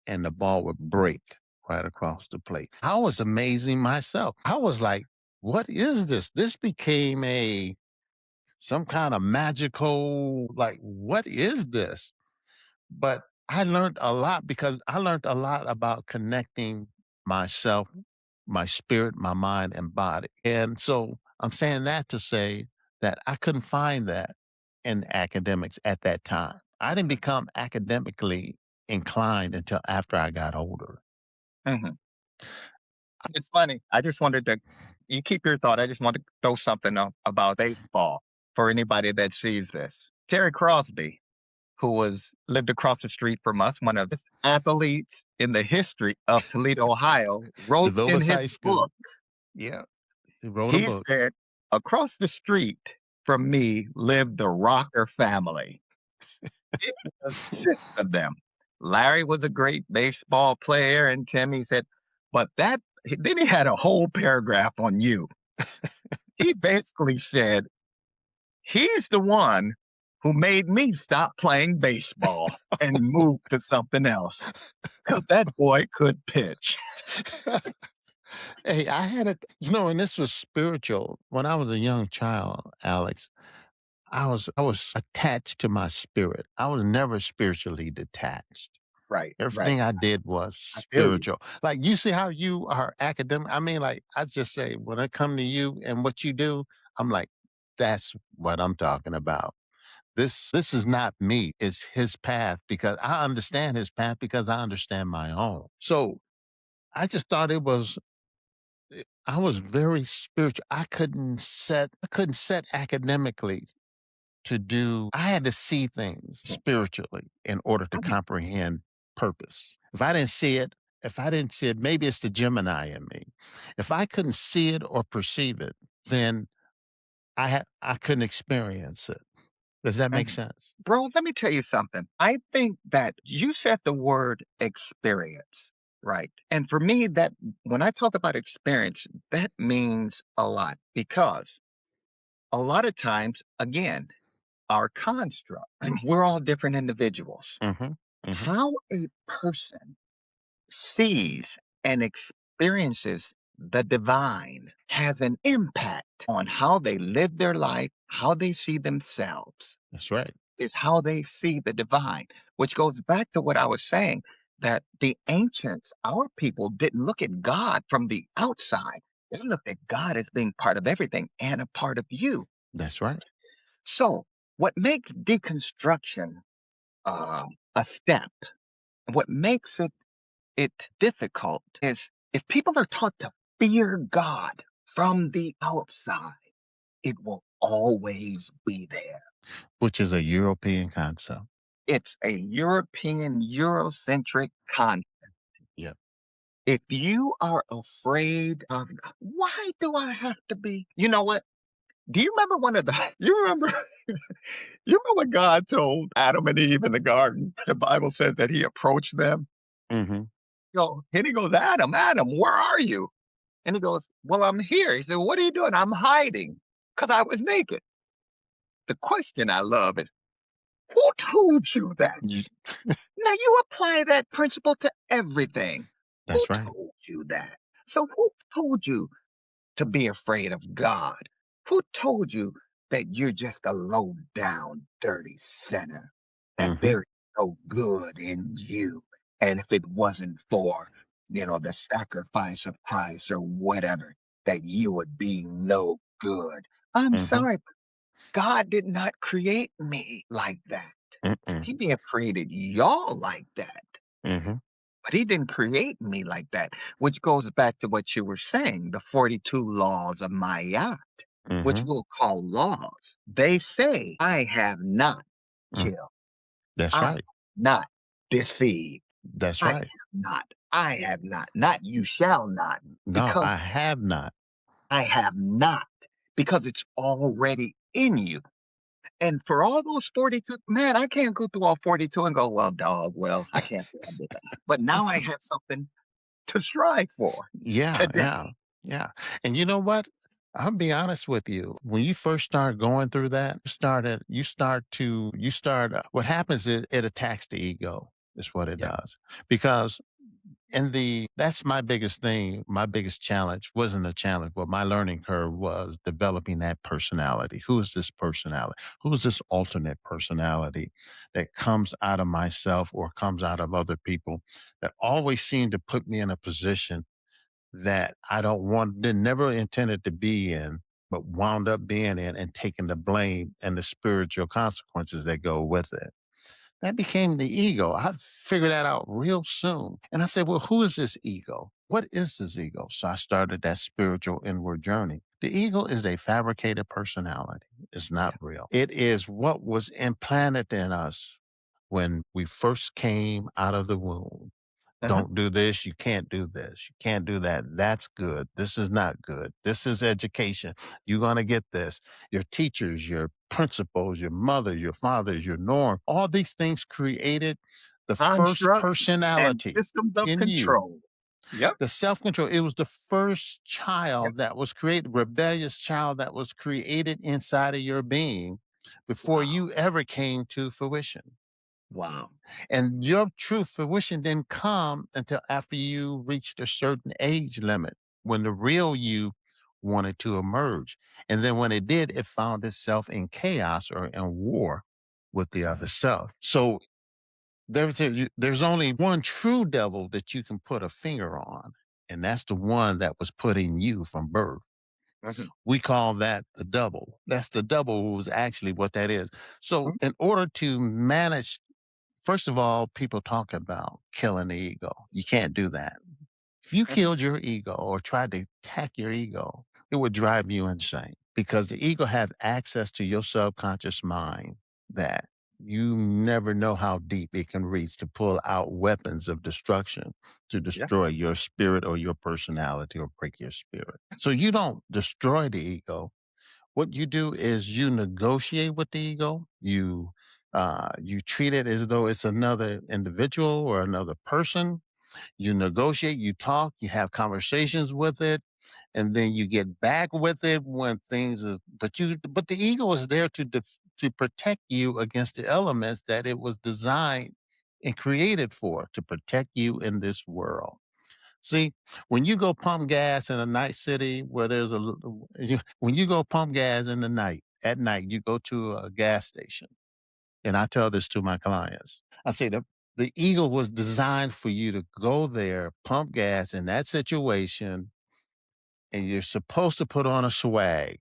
and the ball would break right across the plate. I was amazing myself. I was like, what is this? This became some kind of magical, like, what is this? But I learned a lot because I learned a lot about connecting myself, my spirit, my mind, and body. And so I'm saying that to say that I couldn't find that in academics at that time. I didn't become academically inclined until after I got older. Hmm. It's funny. I just wanted to, you keep your thought. I just want to throw something up about baseball for anybody that sees this. Terry Crosby, who was lived across the street from us, one of the athletes in the history of Toledo, Ohio, The wrote in Vilgus his High School. book, Yeah. He wrote a he book. said, across the street from me lived the Rocker family. It was six of them. Larry was a great baseball player, and Timmy said, but then he had a whole paragraph on you. He basically said, he's the one who made me stop playing baseball and move to something else because that boy could pitch. Hey, I had it, and this was spiritual. When I was a young child, Alex, I was attached to my spirit. I was never spiritually detached. Right, right. Everything I did was I feel you. spiritual. Like you see how you are academic. I mean, like I just say, when I come to you and what you do, I'm like, that's what I'm talking about. This is not me. It's his path because I understand his path because I understand my own. So I just thought it was I was very spiritual. I couldn't set academically to do. I had to see things spiritually in order to I mean, comprehend purpose. If I didn't see it, maybe it's the Gemini in me. If I couldn't see it or perceive it, then I couldn't experience it. Does that make mhm. sense? Bro, let me tell you something. I think that you said the word experience, right? And for me, that when I talk about experience, that means a lot because a lot of times, again, our construct, and we're all different individuals. Mm-hmm. Mm-hmm. How a person sees and experiences the divine has an impact on how they live their life, how they see themselves, That's right. is how they see the divine, which goes back to what I was saying that the ancients, our people, didn't look at God from the outside. They looked at God as being part of everything and a part of you. That's right. So, what makes deconstruction a step, what makes it difficult is if people are taught to fear God from the outside, it will always be there. Which is a European concept. It's a European, Eurocentric concept. Yep. If you are afraid of, why do I have to be? You know what? Do you remember one of the, you remember what God told Adam and Eve in the garden? The Bible said that he approached them. Mm-hmm. And he goes, Adam, Adam, where are you? And he goes, well, I'm here. He said, what are you doing? I'm hiding because I was naked. The question I love is, who told you that? You, Now you apply that principle to everything. Who that's right. told you that? So who told you to be afraid of God? Who told you that you're just a low down, dirty sinner? That Mm-hmm. there's no good in you. And if it wasn't for, the sacrifice of Christ or whatever, that you would be no good. I'm Mm-hmm. sorry, but God did not create me like that. Mm-mm. He may have created y'all like that, Mm-hmm. but he didn't create me like that, which goes back to what you were saying, the 42 laws of Maya, which Mm-hmm. we'll call laws. They say, I have not Mm. killed. That's I have right. not deceived. That's I right. have not. I have not. Not you shall not. No, Because I have not. I have not. Because it's already in you. And for all those 42, man, I can't go through all 42 and go, well, dog, well, I can't say I did that. But now I have something to strive for Yeah, yeah, today. yeah. And you know what? I'll be honest with you. When you first start going through that, what happens is it attacks the ego, is what it Yeah. does. Because that's my biggest thing. My biggest challenge wasn't a challenge, but my learning curve was developing that personality. Who is this personality? Who is this alternate personality that comes out of myself or comes out of other people that always seem to put me in a position that I don't want, did never intended to be in, but wound up being in and taking the blame and the spiritual consequences that go with it. That became the ego. I figured that out real soon. And I said, well, who is this ego? What is this ego? So I started that spiritual inward journey. The ego is a fabricated personality. It's not Yeah. real. It is what was implanted in us when we first came out of the womb. Uh-huh. Don't do this. You can't do this. You can't do that. That's good. This is not good. This is education. You're going to get this. Your teachers, your principals, your mother, your father, your norm, all these things created the first Construct and personality systems of in you. control. Yep. The self control. It was the first Yep. child that was created, rebellious child that was created inside of your being before Wow. you ever came to fruition. Wow. And your true fruition didn't come until after you reached a certain age limit when the real you wanted to emerge. And then when it did, it found itself in chaos or in war with the other self. So there's only one true devil that you can put a finger on, and that's the one that was put in you from birth. Mhm. We call that the double. That's the double was actually what that is. So Mhm. in order to manage, first of all, people talk about killing the ego. You can't do that. If you Mhm. killed your ego or tried to attack your ego, it would drive you insane because the ego have access to your subconscious mind that you never know how deep it can reach to pull out weapons of destruction to Yeah. destroy your spirit or your personality or break your spirit. So you don't destroy the ego. What you do is you negotiate with the ego. You treat it as though it's another individual or another person. You negotiate, you talk, you have conversations with it, and then you get back with it when things are, but the ego is there to protect you against the elements that it was designed and created for, to protect you in this world. See, when you go pump gas in a night city where when you go pump gas in the night, at night, you go to a gas station, and I tell this to my clients. I say the ego was designed for you to go there, pump gas in that situation, and you're supposed to put on a swag.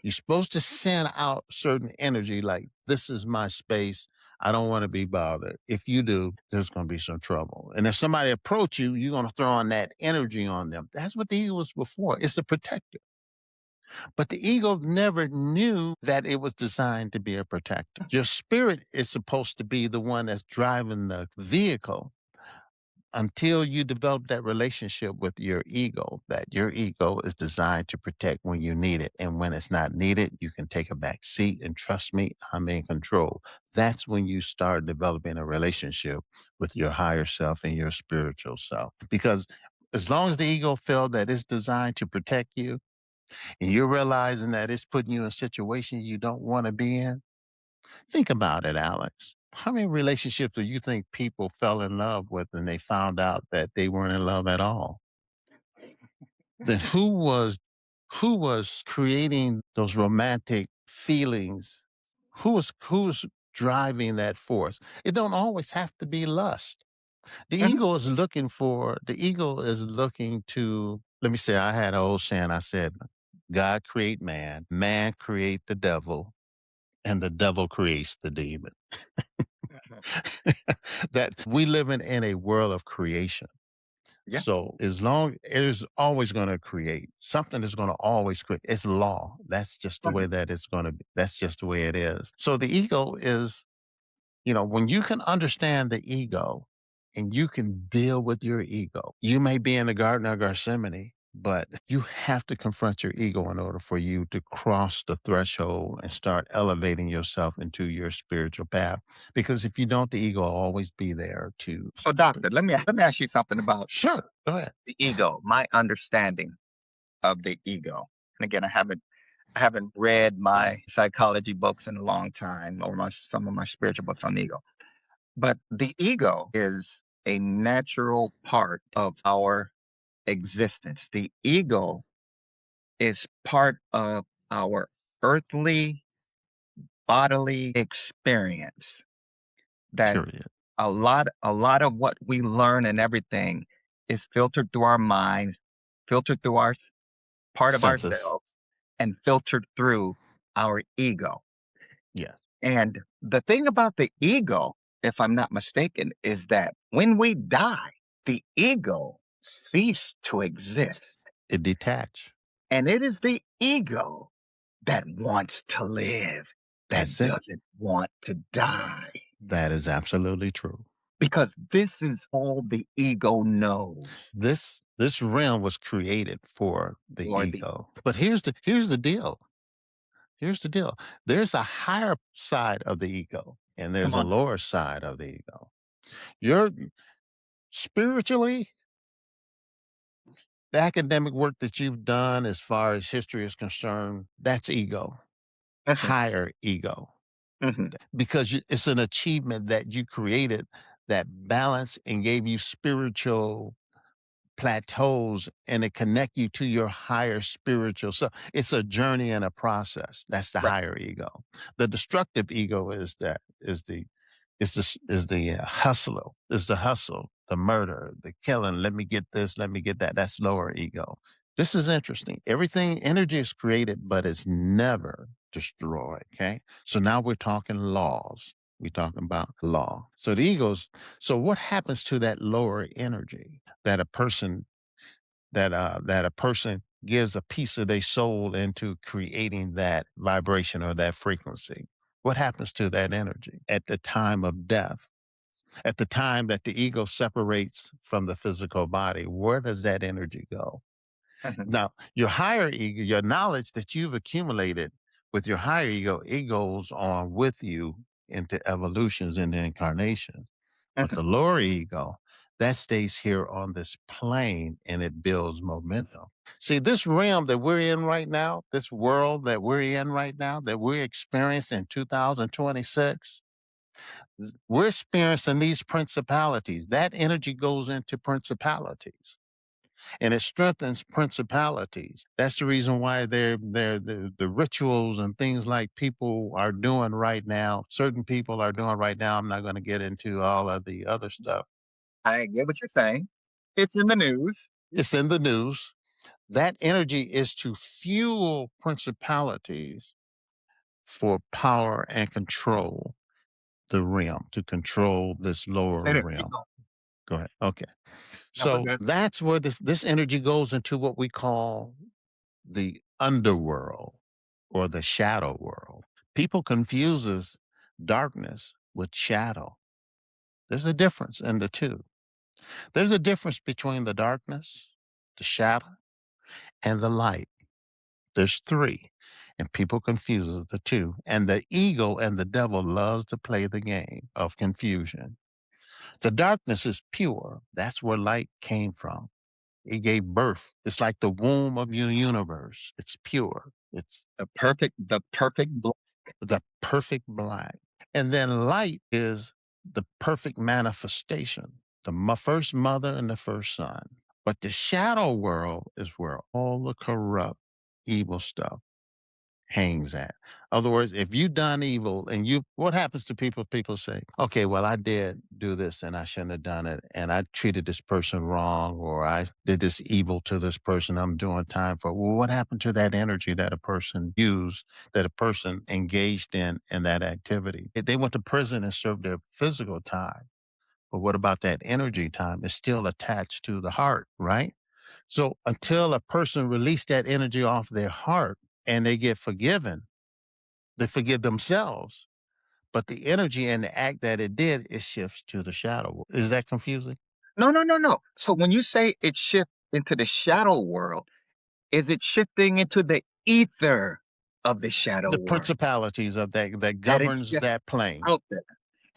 You're supposed to send out certain energy like, this is my space. I don't want to be bothered. If you do, there's going to be some trouble. And if somebody approach you, you're going to throw on that energy on them. That's what the ego was before. It's a protector. But the ego never knew that it was designed to be a protector. Your spirit is supposed to be the one that's driving the vehicle until you develop that relationship with your ego, that your ego is designed to protect when you need it. And when it's not needed, you can take a back seat and trust me, I'm in control. That's when you start developing a relationship with your higher self and your spiritual self. Because as long as the ego felt that it's designed to protect you and you're realizing that it's putting you in situations you don't want to be in, think about it, Alex. How many relationships do you think people fell in love with and they found out that they weren't in love at all? Then who was creating those romantic feelings? Who's driving that force? It don't always have to be lust. Mhm. The ego is looking to, let me say, I had an old saying, I said, God create man create the devil, and the devil creates the demon. Mhm. That we live in a world of creation. Yeah. So as long it is always going to create something is going to always create. It's law. That's just the way Mhm. that it's going to be. That's just the way it is. So the ego is, when you can understand the ego and you can deal with your ego, you may be in the Garden of Gethsemane, but you have to confront your ego in order for you to cross the threshold and start elevating yourself into your spiritual path. Because if you don't, the ego will always be there to. So, doctor, let me ask you something about Sure, go ahead. the ego. My understanding of the ego. And again, I haven't read my psychology books in a long time, or some of my spiritual books on the ego. But the ego is a natural part of our existence. The ego is part of our earthly bodily experience, that Period. a lot of what we learn and everything is filtered through our minds, filtered through our part of Census. ourselves, and filtered through our ego. Yes. And the thing about the ego, if I'm not mistaken, is that when we die, the ego ceases to exist. It detach. And it is the ego that wants to live, that That's it. doesn't want to die. That is absolutely true. Because this is all the ego knows, This realm was created for the or the ego. But here's the deal. Here's the deal. There's a higher side of the ego and come there's a on. lower side of the ego. You're spiritually, the academic work that you've done as far as history is concerned, that's ego, Mhm, higher ego. mhm, Because it's an achievement that you created that balance and gave you spiritual plateaus and it connect you to your higher spiritual self. It's a journey and a process. That's the right. higher ego. The destructive ego is the hustle, the murder, the killing. Let me get this, let me get that. That's lower ego. This is interesting. Everything energy is created, but it's never destroyed. Okay. So now we're talking laws. We're talking about law. So the egos. So what happens to that lower energy that a person gives a piece of their soul into creating that vibration or that frequency? What happens to that energy at the time of death? At the time that the ego separates from the physical body, where does that energy go? Mhm, Now, your higher ego, your knowledge that you've accumulated with your higher ego, it goes on with you into evolutions and incarnation. But mhm. the lower ego, that stays here on this plane and it builds momentum. See, this realm that we're in right now, this world that we're in right now, that we're experiencing in 2026, we're experiencing these principalities. That energy goes into principalities and it strengthens principalities. That's the reason why the rituals and things like people are doing right now. Certain people are doing right now. I'm not going to get into all of the other stuff. I get what you're saying. It's in the news. It's in the news. That energy is to fuel principalities for power and control the realm, to control this lower Say that. Keep realm. going. Go ahead. Okay. No, we're So good. that's where this energy goes into what we call the underworld or the shadow world. People confuses darkness with shadow. There's a difference in the two. There's a difference between the darkness, the shadow, and the light. There's three, and people confuses the two. And the ego and the devil loves to play the game of confusion. The darkness is pure. That's where light came from. It gave birth. It's like the womb of your universe. It's pure. It's The perfect the perfect black. And then light is the perfect manifestation, the first mother and the first son. But the shadow world is where all the corrupt, evil stuff hangs at. Other words, if you done evil and what happens to people? People say, okay, well, I did do this and I shouldn't have done it. And I treated this person wrong or I did this evil to this person. I'm doing time for, well, what happened to that energy that a person used, that a person engaged in that activity? If they went to prison and served their physical time. But what about that energy time? It's still attached to the heart, right? So until a person release that energy off their heart and they get forgiven, they forgive themselves. But the energy and the act that it did, it shifts to the shadow. Is that confusing? No, no, no, no. So when you say it shifts into the shadow world, is it shifting into the ether of the shadow The world? principalities of that That it's governs just that plane. out there.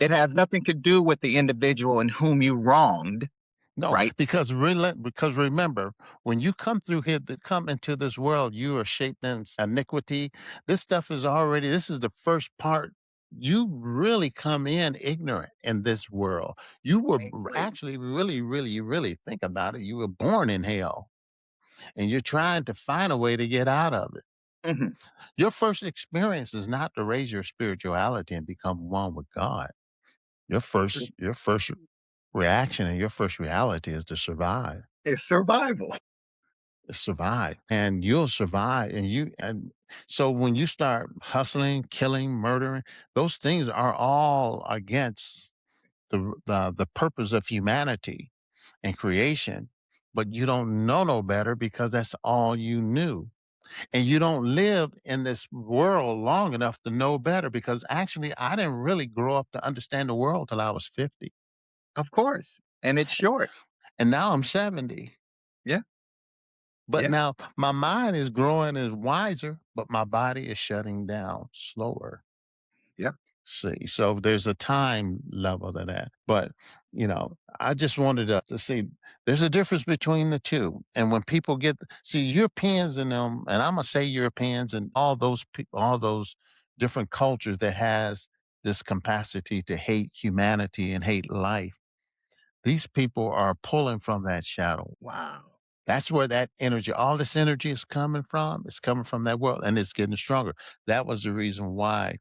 It has nothing to do with the individual in whom you wronged, No, right? because remember, when you come through here to come into this world, you are shaped in iniquity. This stuff is already, this is the first part. You really come in ignorant in this world. You were Ain't slave. actually really, really, really think about it. You were born in hell and you're trying to find a way to get out of it. Mhm. Your first experience is not to raise your spirituality and become one with God. Your first reaction and your first reality is to survive. It's survival. Survive and you'll survive and so when you start hustling, killing, murdering, those things are all against the purpose of humanity and creation, but you don't know no better because that's all you knew. And you don't live in this world long enough to know better because actually I didn't really grow up to understand the world till I was 50. Of course. And it's short. And now I'm 70. Yeah. But Yeah. now my mind is growing as wiser, but my body is shutting down slower. Yeah. See, so there's a time level to that. But, I just wanted to see there's a difference between the two. And when people see Europeans and them, and I'm going to say Europeans and all those people, all those different cultures that has this capacity to hate humanity and hate life, these people are pulling from that shadow. Wow. That's where that energy, all this energy is coming from. It's coming from that world and it's getting stronger. That was the reason why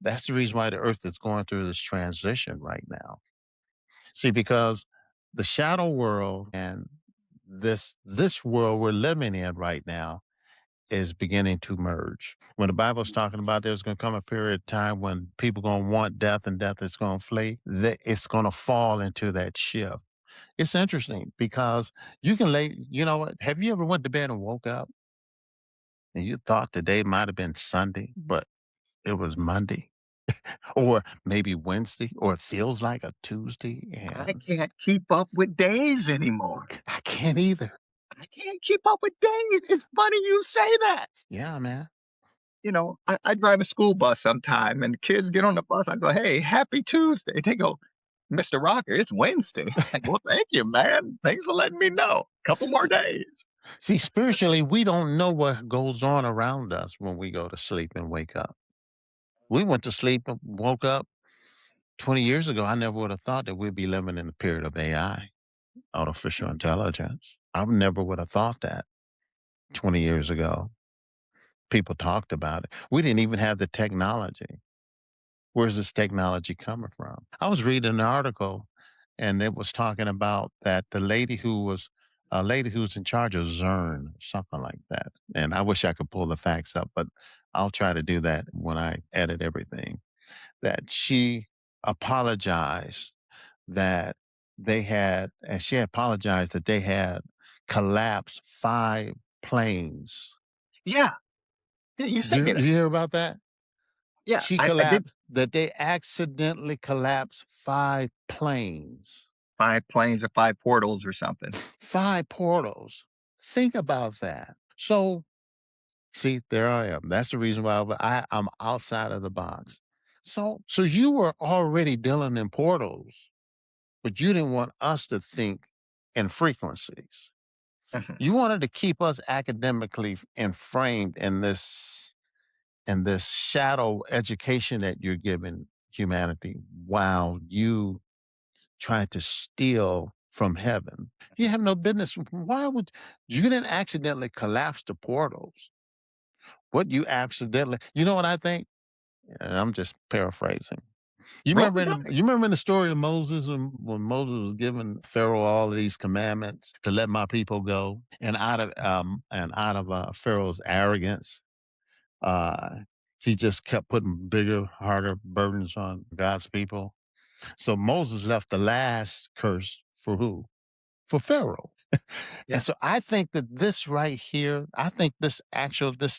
that's the reason why the earth is going through this transition right now. See, because the shadow world and this world we're living in right now is beginning to merge. When the Bible's talking about there's going to come a period of time when people going to want death and death is going to flee, that it's going to fall into that shift. It's interesting because you can lay, you know what? Have you ever went to bed and woke up and you thought the day might have been Sunday, but it was Monday or maybe Wednesday, or it feels like a Tuesday? I And can't keep up with days anymore. I can't either. I can't keep up with days. It's funny you say that. Yeah, man. I drive a school bus sometime and kids get on the bus. I go, hey, happy Tuesday. They go, Mr. Rocker, it's Wednesday. Like, well, thank you, man. Thanks for letting me know. Couple more days. See, spiritually, we don't know what goes on around us when we go to sleep and wake up. We went to sleep and woke up 20 years ago. I never would have thought that we'd be living in the period of AI, artificial intelligence. I never would have thought that 20 years ago. People talked about it. We didn't even have the technology. Where's this technology coming from? I was reading an article and it was talking about that the lady who was a lady who's in charge of CERN, something like that. And I wish I could pull the facts up, but I'll try to do that when I edit everything. That she apologized that and she apologized that they had collapsed 5 planes. Yeah. Yeah, you sent me Did that. you hear about that? Yeah, She I did collapsed that they accidentally collapsed 5 planes, 5 planes or 5 portals or something. 5 portals. Think about that. So, see, there I am. That's the reason why I'm outside of the box. So you were already dealing in portals, but you didn't want us to think in frequencies. Mhm. You wanted to keep us academically framed in this shadow education that you're giving humanity while you try to steal from heaven. You have no business. Why would you didn't accidentally collapse the portals? What you accidentally, you know what I think? And I'm just paraphrasing. Roll the dice. You remember in the story of Moses when Moses was giving Pharaoh all of these commandments to let my people go, and out of Pharaoh's arrogance, uh, he just kept putting bigger, harder burdens on God's people. So Moses left the last curse for who? For Pharaoh. And Yeah. so I think that this right here, I think this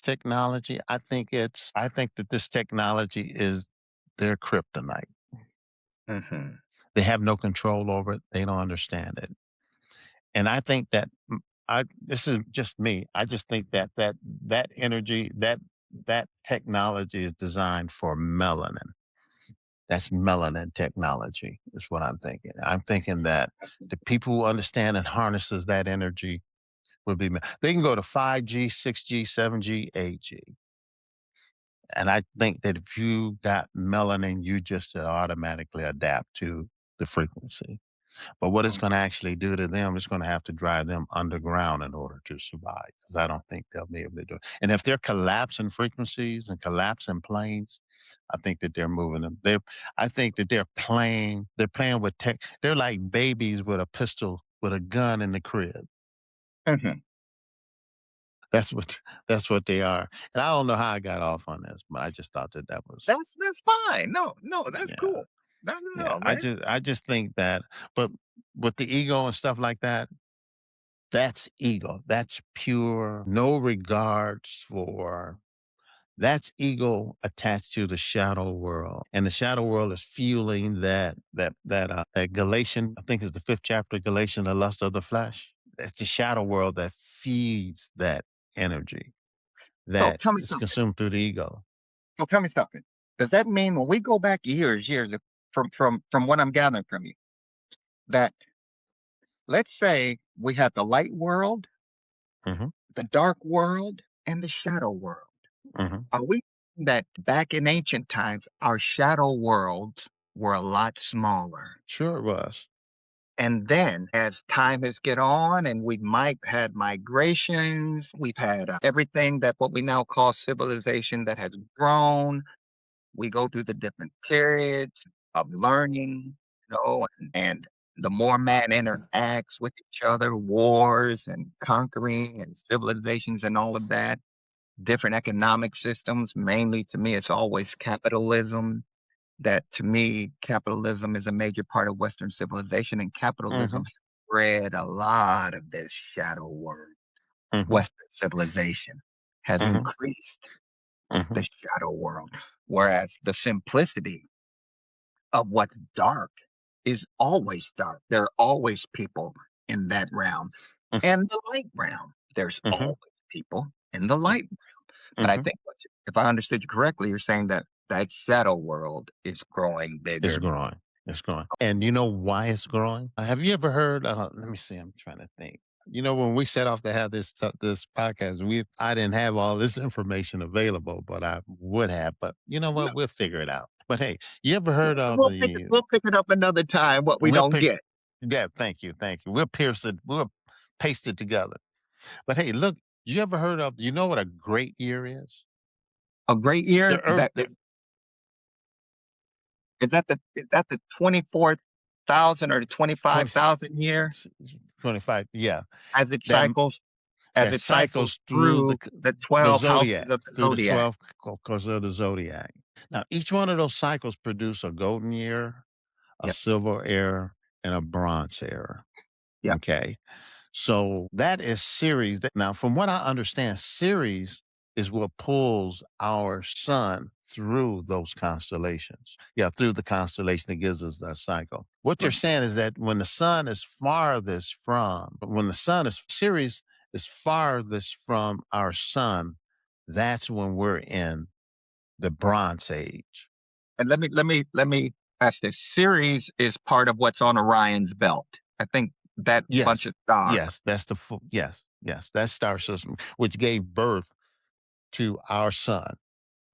technology, I think that this technology is their kryptonite. Mhm. They have no control over it. They don't understand it. And I think that this is just me. I just think that energy, that technology is designed for melanin. That's melanin technology, is what I'm thinking. I'm thinking that the people who understand and harnesses that energy will be. They can go to 5G, 6G, 7G, 8G, and I think that if you got melanin, you just automatically adapt to the frequency. But what it's Okay. going to actually do to them is going to have to drive them underground in order to survive, because I don't think they'll be able to do it. And if they're collapsing frequencies and collapsing planes, I think that they're moving them. I think that they're playing with tech. They're like babies with a pistol, with a gun in the crib. Mhm. That's what, that's what they are. And I don't know how I got off on this, but I just thought that was, That's fine. No, no, that's yeah, cool. No, no, yeah. no, man. I just think that, but with the ego and stuff like that, that's ego. That's pure, no regards for. That's ego attached to the shadow world, and the shadow world is fueling that Galatian. I think is the 5th chapter, Galatian, the lust of the flesh. It's the shadow world that feeds that energy So that tell me is something. consumed through the ego. So tell me something. Does that mean when we go back years, from what I'm gathering from you, that let's say we have the light world, Hmm. the dark world, and the shadow world? Hmm. Are we saying that back in ancient times, our shadow worlds were a lot smaller? Sure, it was. And then as time has get on and we might had migrations, we've had everything that what we now call civilization that has grown. We go through the different periods of learning, and the more man interacts with each other, wars and conquering and civilizations and all of that. different economic systems. Mainly to me, it's always capitalism. That to me, capitalism is a major part of Western civilization, and capitalism Mhm, spread a lot of this shadow world. mhm, Western civilization has mhm, increased the mhm, shadow world, whereas the simplicity of what's dark is always dark. There are always people in that realm. mhm, And the light realm, there's mhm, always people in the light. But I mhm. think, if I understood you correctly, you're saying that that shadow world is growing It's bigger. growing. It's growing. And you know why it's growing? Have you ever heard? Let me see. I'm trying to think. You know, when we set off to have this podcast, I didn't have all this information available, but I would have. But you know No, what? We'll figure it out. But hey, you ever heard of the? we'll pick it up another time. What we We'll don't pick. get Yeah, thank you, thank you. We'll pierce it. We'll paste it together. But hey, look. You ever heard of? You know what a great year is? a great year. The Earth. The Is that the 24,000 or the 20, 25,000 year 25. Yeah, as it that cycles as that it cycles cycles through through the the 12 houses zodiac, of the through the zodiac. 12 because of the zodiac. Now, each one of those cycles produce a golden year, a Yep, silver era, and a bronze era. yep. Okay. So that is Ceres. Now, from what I understand, Ceres is what pulls our sun through those constellations. Yeah, through the constellation that gives us that cycle. What they're Right. saying is that when the sun is, Ceres is farthest from our sun, that's when we're in the Bronze Age. And let me ask this. Ceres is part of what's on Orion's belt. I think that bunch Yes, of stars. yes, that's the full, yes, yes, that's star system, which gave birth to our sun.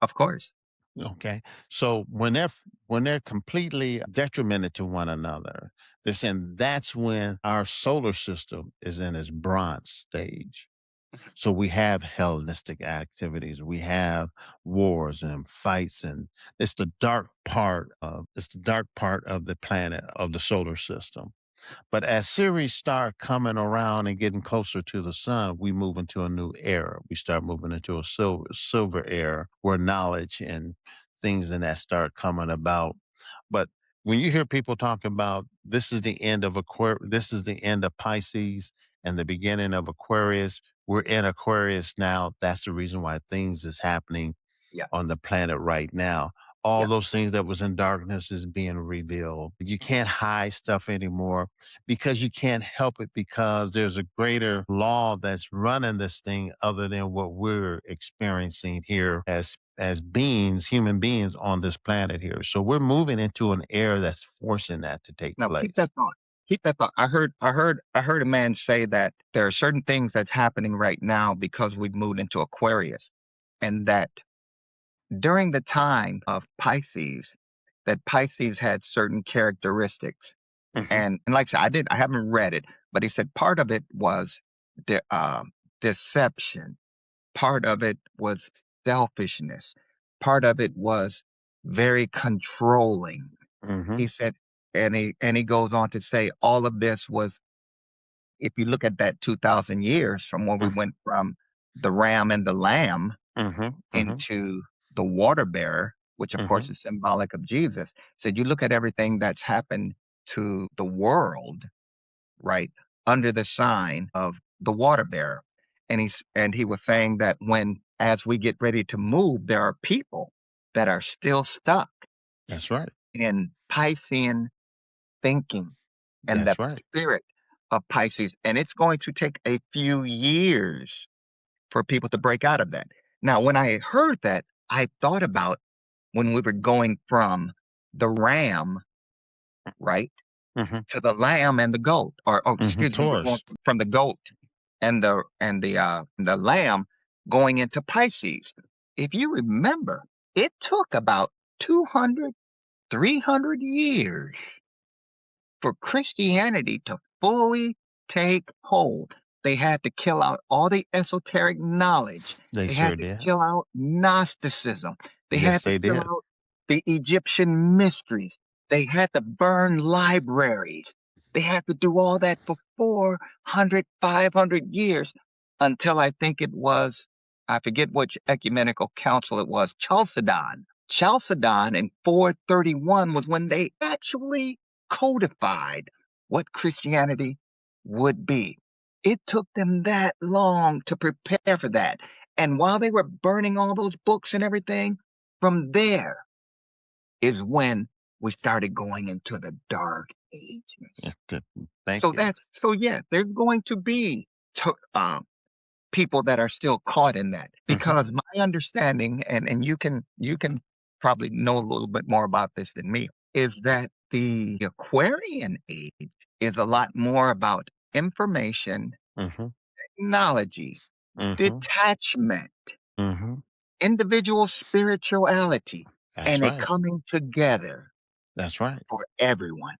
Of course. Okay. So when they're completely detrimented to one another, they're saying that's when our solar system is in its bronze stage. So we have Hellenistic activities, we have wars and fights, and it's the dark part of the planet of the solar system. But as series start coming around and getting closer to the sun, we move into a new era. We start moving into a silver era where knowledge and things in that start coming about. But when you hear people talk about this is the end of Pisces and the beginning of Aquarius, we're in Aquarius now. That's the reason why things is happening Yeah, on the planet right now. All yeah. those things that was in darkness is being revealed. You can't hide stuff anymore because you can't help it because there's a greater law that's running this thing other than what we're experiencing here as beings, human beings on this planet here. So we're moving into an era that's forcing that to take Now keep place. that thought. Keep that thought. I heard a man say that there are certain things that's happening right now because we've moved into Aquarius, and that during the time of Pisces, that Pisces had certain characteristics. Hmm. And like I said, I haven't read it, but he said part of it was de- uh, deception. Part of it was selfishness. Part of it was very controlling. Hmm. He said, and he goes on to say all of this was, if you look at that 2,000 years from when we went from the ram and the lamb Hmm. Hmm. into the water bearer, which of course Hmm. is symbolic of Jesus, said you look at everything that's happened to the world, right, under the sign of the water bearer. And he was saying that when as we get ready to move, there are people that are still stuck That's right. in Piscean thinking and the That's right. spirit of Pisces. And it's going to take a few years for people to break out of that. Now, when I heard that, I thought about when we were going from the ram, right, Hmm. to the lamb and the goat, or oh, Hmm. excuse me, we're going Taurus. from the goat and the lamb going into Pisces. If you remember, it took about 200, 300 years for Christianity to fully take hold. They had to kill out all the esoteric knowledge. They They had sure to did. kill out Gnosticism. They Yes, had to they kill did. out the Egyptian mysteries. They had to burn libraries. They had to do all that for 400, 500 years until I think it was I forget which ecumenical council it was, Chalcedon. Chalcedon in 431 was when they actually codified what Christianity would be. It took them that long to prepare for that. And while they were burning all those books and everything, from there is when we started going into the dark Yeah, ages. thank So you. yeah, there's going to be to, people that are still caught in that, Hmm. because my understanding, and you can probably know a little bit more about this than me, is that the Aquarian age is a lot more about information, Hmm. technology, Hmm. detachment, Hmm. individual spirituality, That's and a right. coming together That's right. for everyone.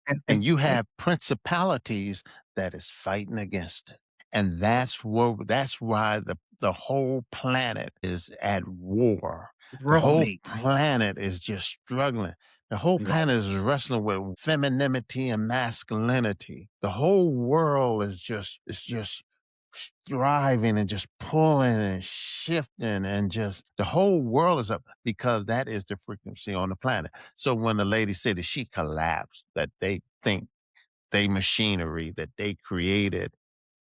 And And you and have principalities that is fighting against it. And that's why the whole planet is at war. The whole groaning, planet is just struggling. The whole right? planet is wrestling with femininity and masculinity. The whole world is just striving and just pulling and shifting, and just the whole world is up because that is the frequency on the planet. So when the lady said that she collapsed, that they think they machinery that they created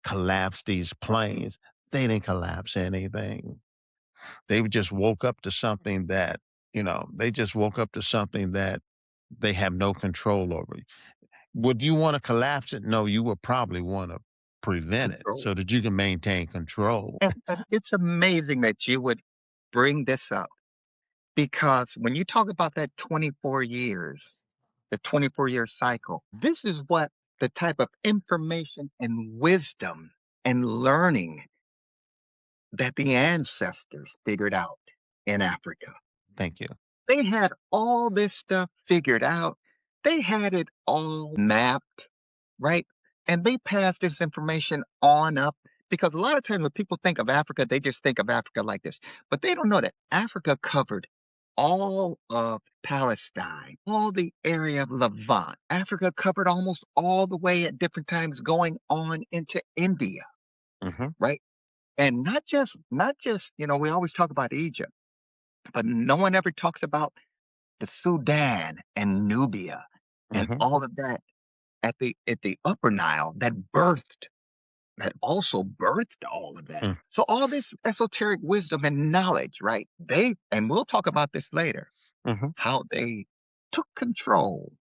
collapsed these planes, they didn't collapse anything. They just woke up to something that, they just woke up to something that they have no control over. Would you want to collapse it? No, you would probably want to prevent it Control. so that you can maintain control. And it's amazing that you would bring this up, because when you talk about that 24 years, the 24-year cycle, this is what the type of information and wisdom and learning that the ancestors figured out in Africa. Thank you. They had all this stuff figured out. They had it all mapped, right? And they passed this information on up, because a lot of times when people think of Africa, they just think of Africa like this. But they don't know that Africa covered all of Palestine, all the area of Levant. Africa covered almost all the way at different times going on into India, Hmm. right? And not just, we always talk about Egypt, but no one ever talks about the Sudan and Nubia and Hmm. all of that at the upper Nile that also birthed all of that. So all this esoteric wisdom and knowledge, right? And we'll talk about this later, Hmm. how they took control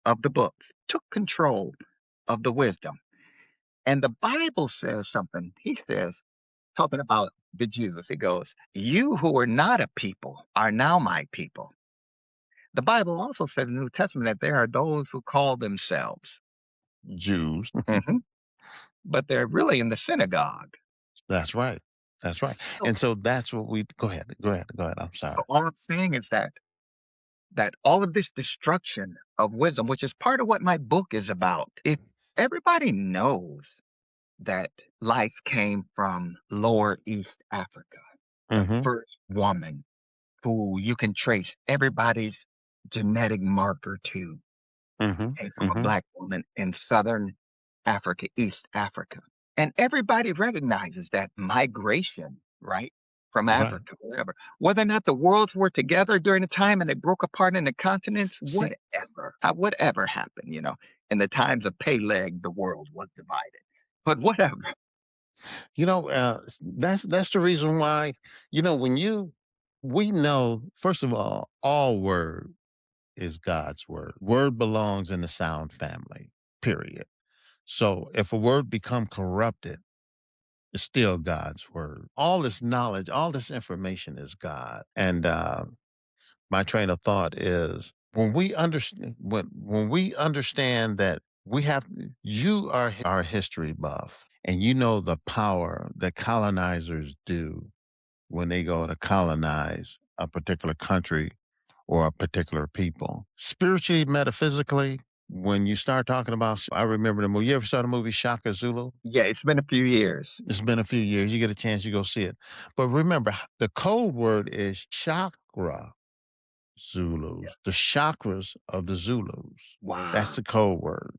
of the books, took control of the wisdom. And the Bible says something. He says, talking about the Jews, he goes, "You who are not a people are now my people." The Bible also says in the New Testament that there are those who call themselves, Jews. mhm, but they're really in the synagogue. That's right. That's right. So, And so that's what we go ahead. Go ahead. Go ahead. I'm sorry. so all I'm saying is that all of this destruction of wisdom, which is part of what my book is about, if everybody knows that life came from Lower East Africa, the Hmm. first woman who you can trace everybody's genetic marker to Hmm. came from a Hmm. black woman in Southern Africa, East Africa. And everybody recognizes that migration, right? From Right. Africa, wherever. Whether or not the worlds were together during the time and they broke apart in the continents, See, whatever happened, in the times of Peleg, the world was divided. But whatever. that's the reason why, when we know, first of all word is God's word. Word belongs in the sound family, period. So if a word become corrupted, it's still God's word. All this knowledge, all this information is God. And my train of thought is when we understand that we have you are a history buff, and you know the power that colonizers do when they go to colonize a particular country or a particular people. Spiritually, metaphysically, when you start talking about, I remember the movie. You ever saw the movie Shaka Zulu? Yeah, it's been a few years. It's been a few years. You get a chance, you go see it. But remember, the code word is chakra Yeah. Zulus, the chakras of the Zulus. That's Wow. the code word.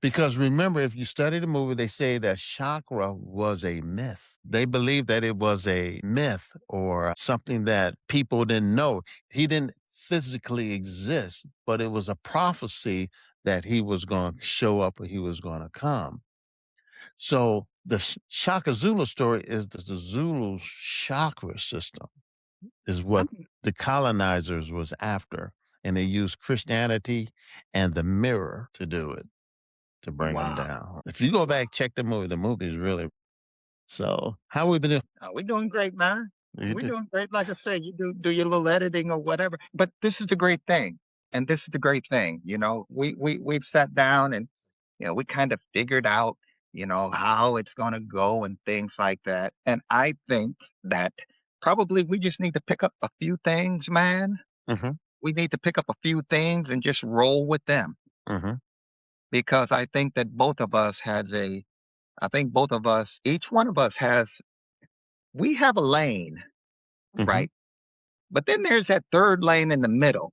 Because remember, if you study the movie, they say that chakra was a myth. They believed that it was a myth or something that people didn't know. He didn't physically exist, but it was a prophecy that he was going to show up or he was going to come. So the Shaka Zulu story is the Zulu chakra system is what I'm- the colonizers was after. And they used Christianity and the mirror to do it, to bring them Wow. down. If you go Wow. back, check the movie is really so. How we been doing? We're doing great, man. You We're do. doing great. Like I say, you do your little editing or whatever. But this is the great thing. And this is the great thing. We've sat down and we kind of figured out, how it's gonna go and things like that. And I think that probably we just need to pick up a few things, man. Hmm. We need to pick up a few things and just roll with them. Hmm. Because I think both of us, each one of us we have a lane, Hmm. right? But then there's that third lane in the middle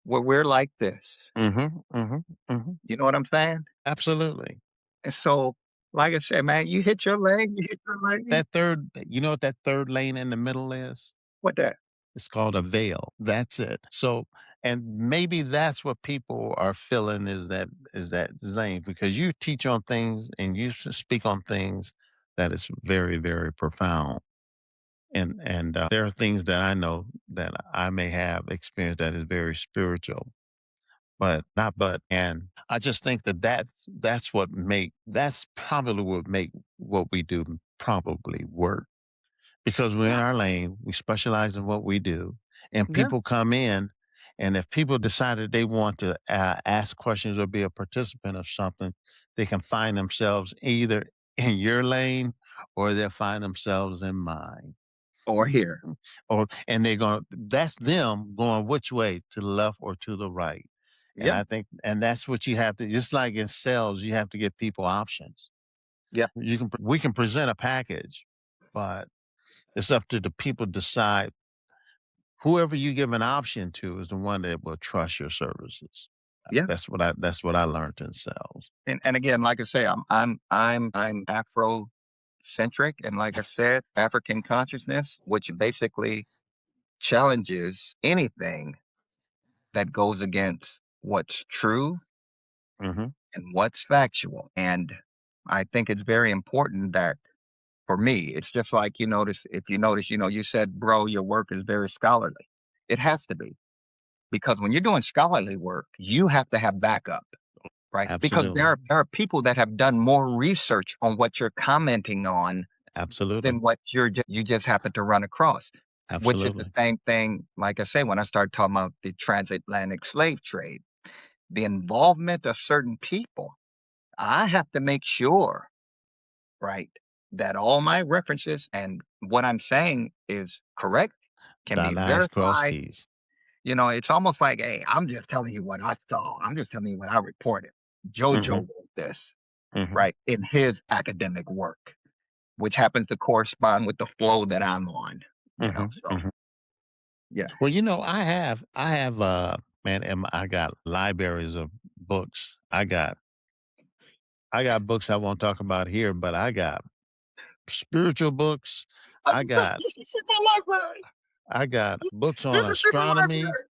where we're like this. Hmm. Hmm. Hmm. You know what I'm saying? Absolutely. And so, like I said, man, you hit your lane, you hit your lane. That third, you know what that third lane in the middle is? What that? It's called a veil. That's it. So, and maybe that's what people are feeling is that zane because you teach on things and you speak on things that is very, very profound. And there are things that I know that I may have experienced that is very spiritual, but not but. And I just think that that's probably what make what we do probably work because we're in Yeah, our lane. We specialize in what we do, and yeah, people come in. And if people decided they want to ask questions or be a participant of something, they can find themselves either in your lane or they'll find themselves in mine. or here. Mhm. Or and they're gonna that's them going which way, to the left or to the right. And Yeah, I think and that's what you have to just like in sales, you have to give people options. yeah, We can present a package, but it's up to the people to decide whoever you give an option to is the one that will trust your services. yeah. That's what I learned in sales. And again, like I say, I'm Afrocentric, and like I said, African consciousness, which basically challenges anything that goes against what's true Hmm. and what's factual. And I think it's very important that for me, it's just like if you notice, you said, bro, your work is very scholarly. It has to be because when you're doing scholarly work, you have to have backup, right? Because Absolutely. there are people that have done more research on what you're commenting on Absolutely. than what you just happen to run across, which is the Absolutely. same thing, like I say, when I started talking about the transatlantic slave trade, the involvement of certain people. I have to make sure, right, that all my references and what I'm saying is correct, can be Dot I's, cross verified. T's. It's almost like, hey, I'm just telling you what I saw. I'm just telling you what I reported. Jojo Hmm. wrote this, Hmm. right, in his academic work, which happens to correspond with the flow that I'm on. Hmm. So Hmm. yeah. Well, I have, man, I got libraries of books. I got books I won't talk about here, but I got spiritual books. I got, This is my library. I got books on This is in my astronomy. library.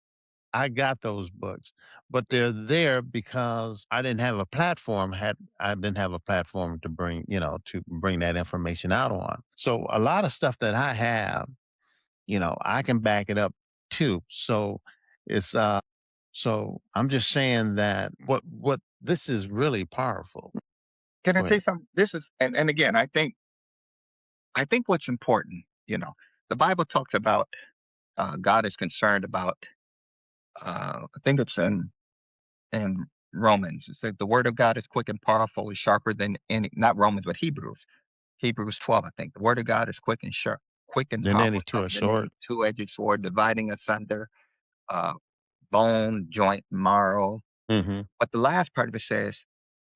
I got those books, but they're there because I didn't have a platform to bring, to bring that information out on. So a lot of stuff that I have, I can back it up too. So it's so I'm just saying that what this is really powerful. Can I Go tell you ahead. something? This is, and again, I think what's important, the Bible talks about God is concerned about. I think it's in Romans. It says the word of God is quick and powerful, is sharper than any. Not Romans, but Hebrews. Hebrews 12, I think. The word of God is quick and sharp, quick and Then powerful, any to sharper a than any short. two-edged sword, dividing asunder uh, bone, joint, marrow. Hmm. But the last part of it says,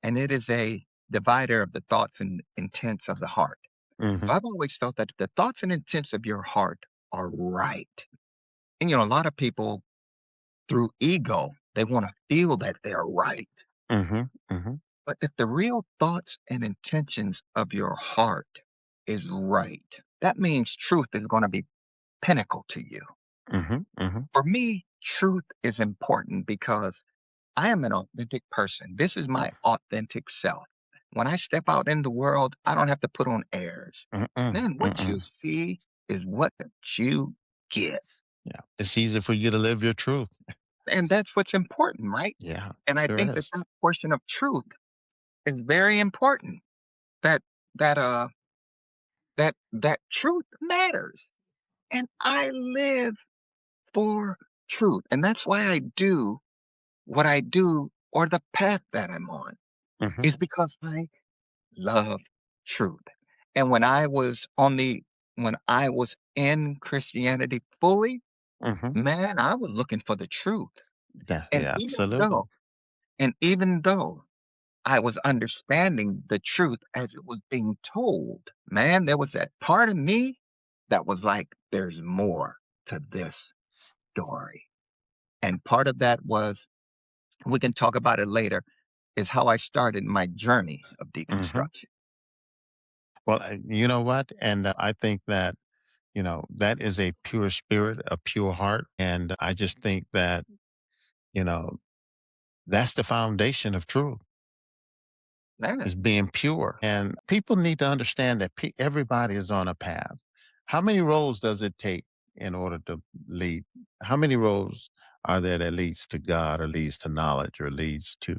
and it is a divider of the thoughts and intents of the heart. Hmm. So I've always felt that the thoughts and intents of your heart are right. And a lot of people through ego, they want to feel that they're right. Hmm. Hmm. But if the real thoughts and intentions of your heart is right, that means truth is going to be pinnacle to you. Hmm. Hmm. For me, truth is important because I am an authentic person. This is my authentic self. When I step out in the world, I don't have to put on airs. Mm-mm, Man, what you mm-mm. see is what you get. Yeah, it's easy for you to live your truth. And that's what's important, right? Yeah, And I sure think that is. that portion of truth is very important. That that uh that truth matters. And I live for truth. And that's why I do what I do or the path that I'm on Hmm. is because I love truth. And when I was in Christianity fully, Hmm. man, I was looking for the truth. And Yeah, even absolutely. though, and even though I was understanding the truth as it was being told, man, there was that part of me that was like, there's more to this story. And part of that was, we can talk about it later, is how I started my journey of Hmm. deconstruction. Well, you know what? And I think that, that is a pure spirit, a pure heart. And I just think that, you know, that's the foundation of truth Man, is being pure. And people need to understand that everybody is on a path. How many roads does it take in order to lead? How many roads are there that leads to God or leads to knowledge or leads to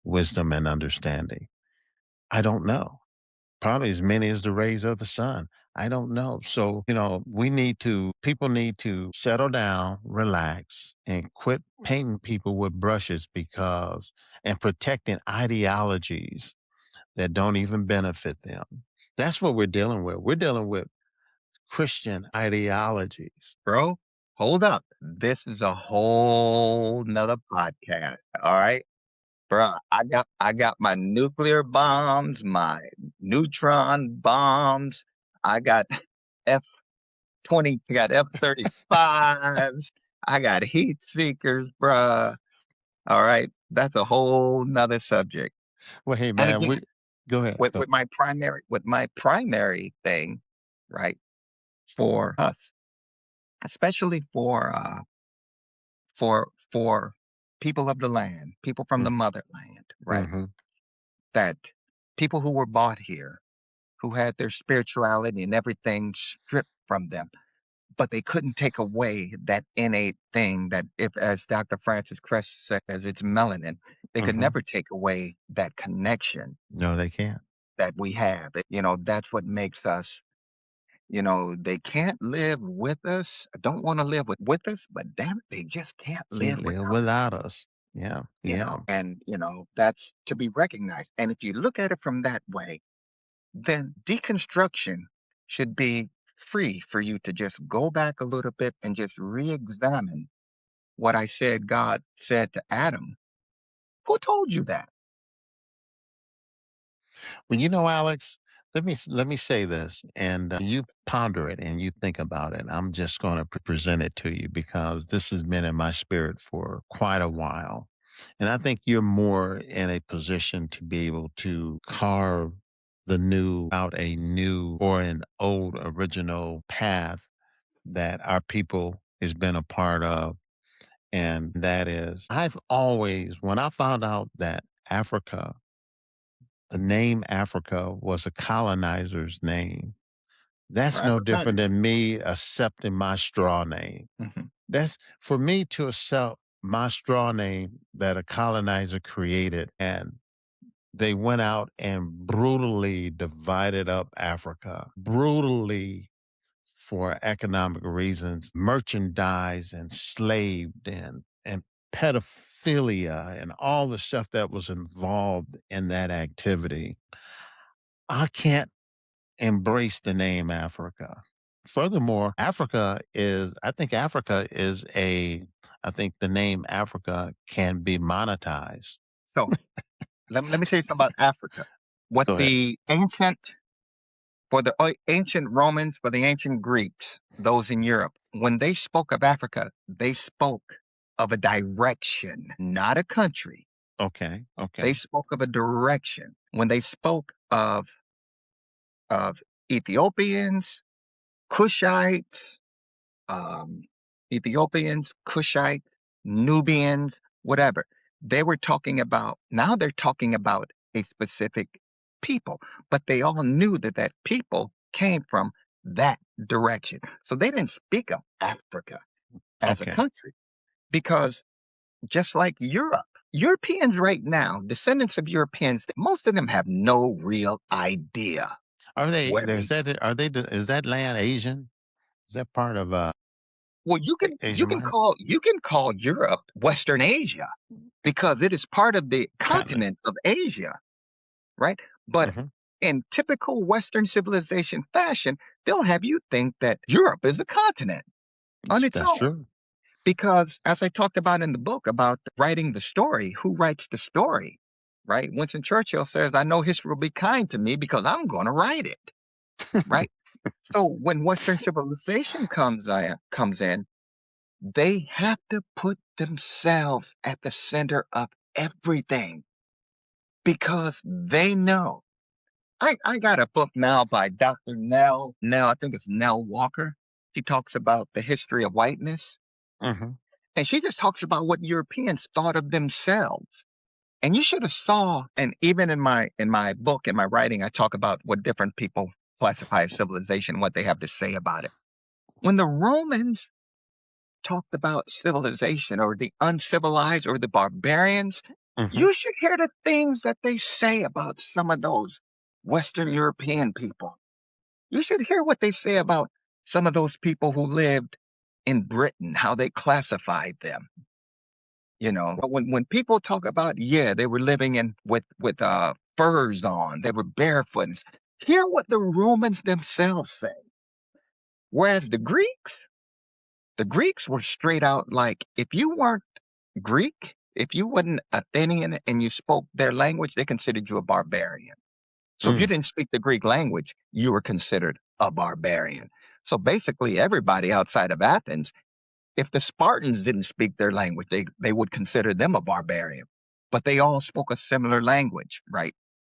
wisdom and understanding? I don't know. Probably as many as the rays of the sun. I don't know. So, people need to settle down, relax, and quit painting people with brushes and protecting ideologies that don't even benefit them. That's what we're dealing with. We're dealing with Christian ideologies. bro, hold up. This is a whole nother podcast. All right. Bro, I got my nuclear bombs, my neutron bombs. I got F-20, I got F-35s. I got heat seekers, bruh. All right. That's a whole nother subject. Well, hey, And man, again, go ahead. with, Go. with my primary thing, right, for us, especially for people of the land, people from the motherland, right? Mm-hmm. That people who were bought here, who had their spirituality and everything stripped from them, but they couldn't take away that innate thing that, if, as Dr. Francis Cress says, it's melanin, they could Mm-hmm. never take away that connection No, they can't. that we have. That's what makes us, they can't live with us, don't want to live with us, but damn it, they just can't Can't live live without us. without us. Yeah. Yeah. And that's to be recognized. And if you look at it from that way, then deconstruction should be free for you to just go back a little bit and just re-examine what I said God said to Adam. Who told you that? Well, Alex, let me say this, and you ponder it and you think about it. I'm just going to present it to you because this has been in my spirit for quite a while, and I think you're more in a position to be able to carve the new out a new or an old original path that our people has been a part of. And that is, I've always, when I found out that Africa the name Africa was a colonizer's name. That's no different Africanus. than me accepting my straw name. Mhm. That's for me to accept my straw name that a colonizer created. And they went out and brutally divided up Africa, brutally for economic reasons, merchandise and slaved and pedophilia and all the stuff that was involved in that activity. I can't embrace the name Africa. Furthermore, I think the name Africa can be monetized. So let me tell you something about Africa. What Go ahead. the ancient Romans, for the ancient Greeks, those in Europe, when they spoke of Africa, they spoke of a direction, not a country. Okay. They Okay. spoke of a direction. When they spoke of Ethiopians, Cushites, um, Cushites, Nubians, whatever. They were talking about, now they're talking about a specific people, but they all knew that that people came from that direction. So they didn't speak of Africa as a Okay. country because just like Europe, Europeans right now, descendants of Europeans, most of them have no real idea Are they? where Is they that? Are they? Is that land Asian? Is that part of well, Asian mind you can call Europe Western Asia because it is part of the continent? continent of Asia, right? But Hmm. in typical Western civilization fashion, they'll have you think that Europe is a continent on its That's own. true. Because as I talked about in the book about writing the story, who writes the story, right? Winston Churchill says, I know history will be kind to me because I'm going to write it, right? So when Western civilization comes in, they have to put themselves at the center of everything because they know. I got a book now by Dr. I think it's Nell Walker. She talks about the history of whiteness. Hmm. And she just talks about what Europeans thought of themselves. And you should have saw, and even in my book, in my writing, I talk about what different people classify as civilization, what they have to say about it. When the Romans talked about civilization or the uncivilized or the barbarians, Hmm. you should hear the things that they say about some of those Western European people. You should hear what they say about some of those people who lived in Britain, how they classified them. When people talk about, yeah, they were living in with furs on, they were barefoot. Hear what the Romans themselves say. Whereas the Greeks were straight out like, if you weren't Greek, if you wasn't Athenian and you spoke their language, they considered you a barbarian. So if you Mm. didn't speak the Greek language, you were considered a barbarian. So basically, everybody outside of Athens, if the Spartans didn't speak their language, they would consider them a barbarian. But they all spoke a similar language, right?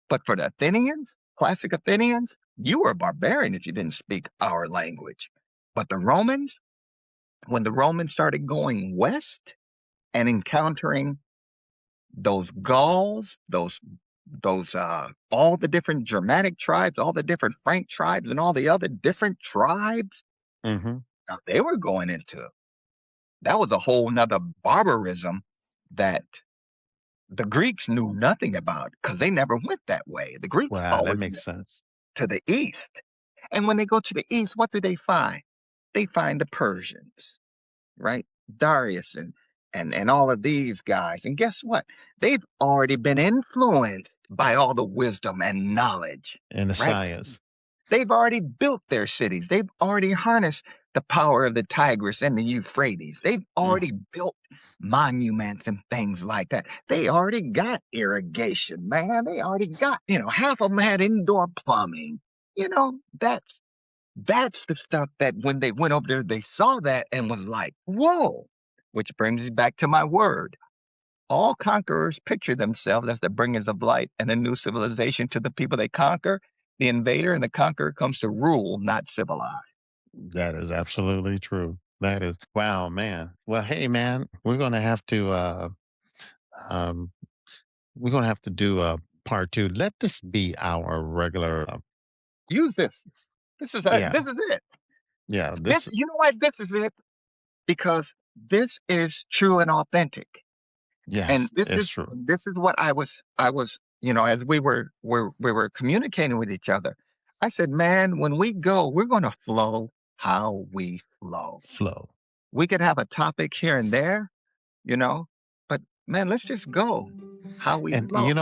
But for the Athenians, classic Athenians, you were a barbarian if you didn't speak our language. But the Romans, when the Romans started going west and encountering those Gauls, those all the different Germanic tribes, all the different Frank tribes, and all the other different tribes, Mhm. now they were going into that was a whole nother barbarism that the Greeks knew nothing about because they never went that way. The Greeks Wow, that always makes went sense. to the east. And when they go to the east, what do they find? They find the Persians, right? Darius and all of these guys. And guess what? They've already been influenced by all the wisdom and knowledge, And the right? science. They've already built their cities. They've already harnessed the power of the Tigris and the Euphrates. They've Mm, already built monuments and things like that. They already got irrigation, man. They already got, half of them had indoor plumbing. That's the stuff that when they went over there, they saw that and was like, whoa, which brings me back to my word. All conquerors picture themselves as the bringers of light and a new civilization to the people they conquer. The invader and the conqueror comes to rule, not civilize. that is absolutely true. That is wow, man. Well, hey, man, um, we're gonna have to do a part two. Let this be our regular. Use this. This is it. Yeah, This is it. yeah. This, This, you know why this is it? Because this is true and authentic. And yes, this it's is true. this is what I was, as we were communicating with each other. I said, man, when we go, we're going to flow how we flow. Flow. We could have a topic here and there, you know, but man, let's just go how we And you flow. know.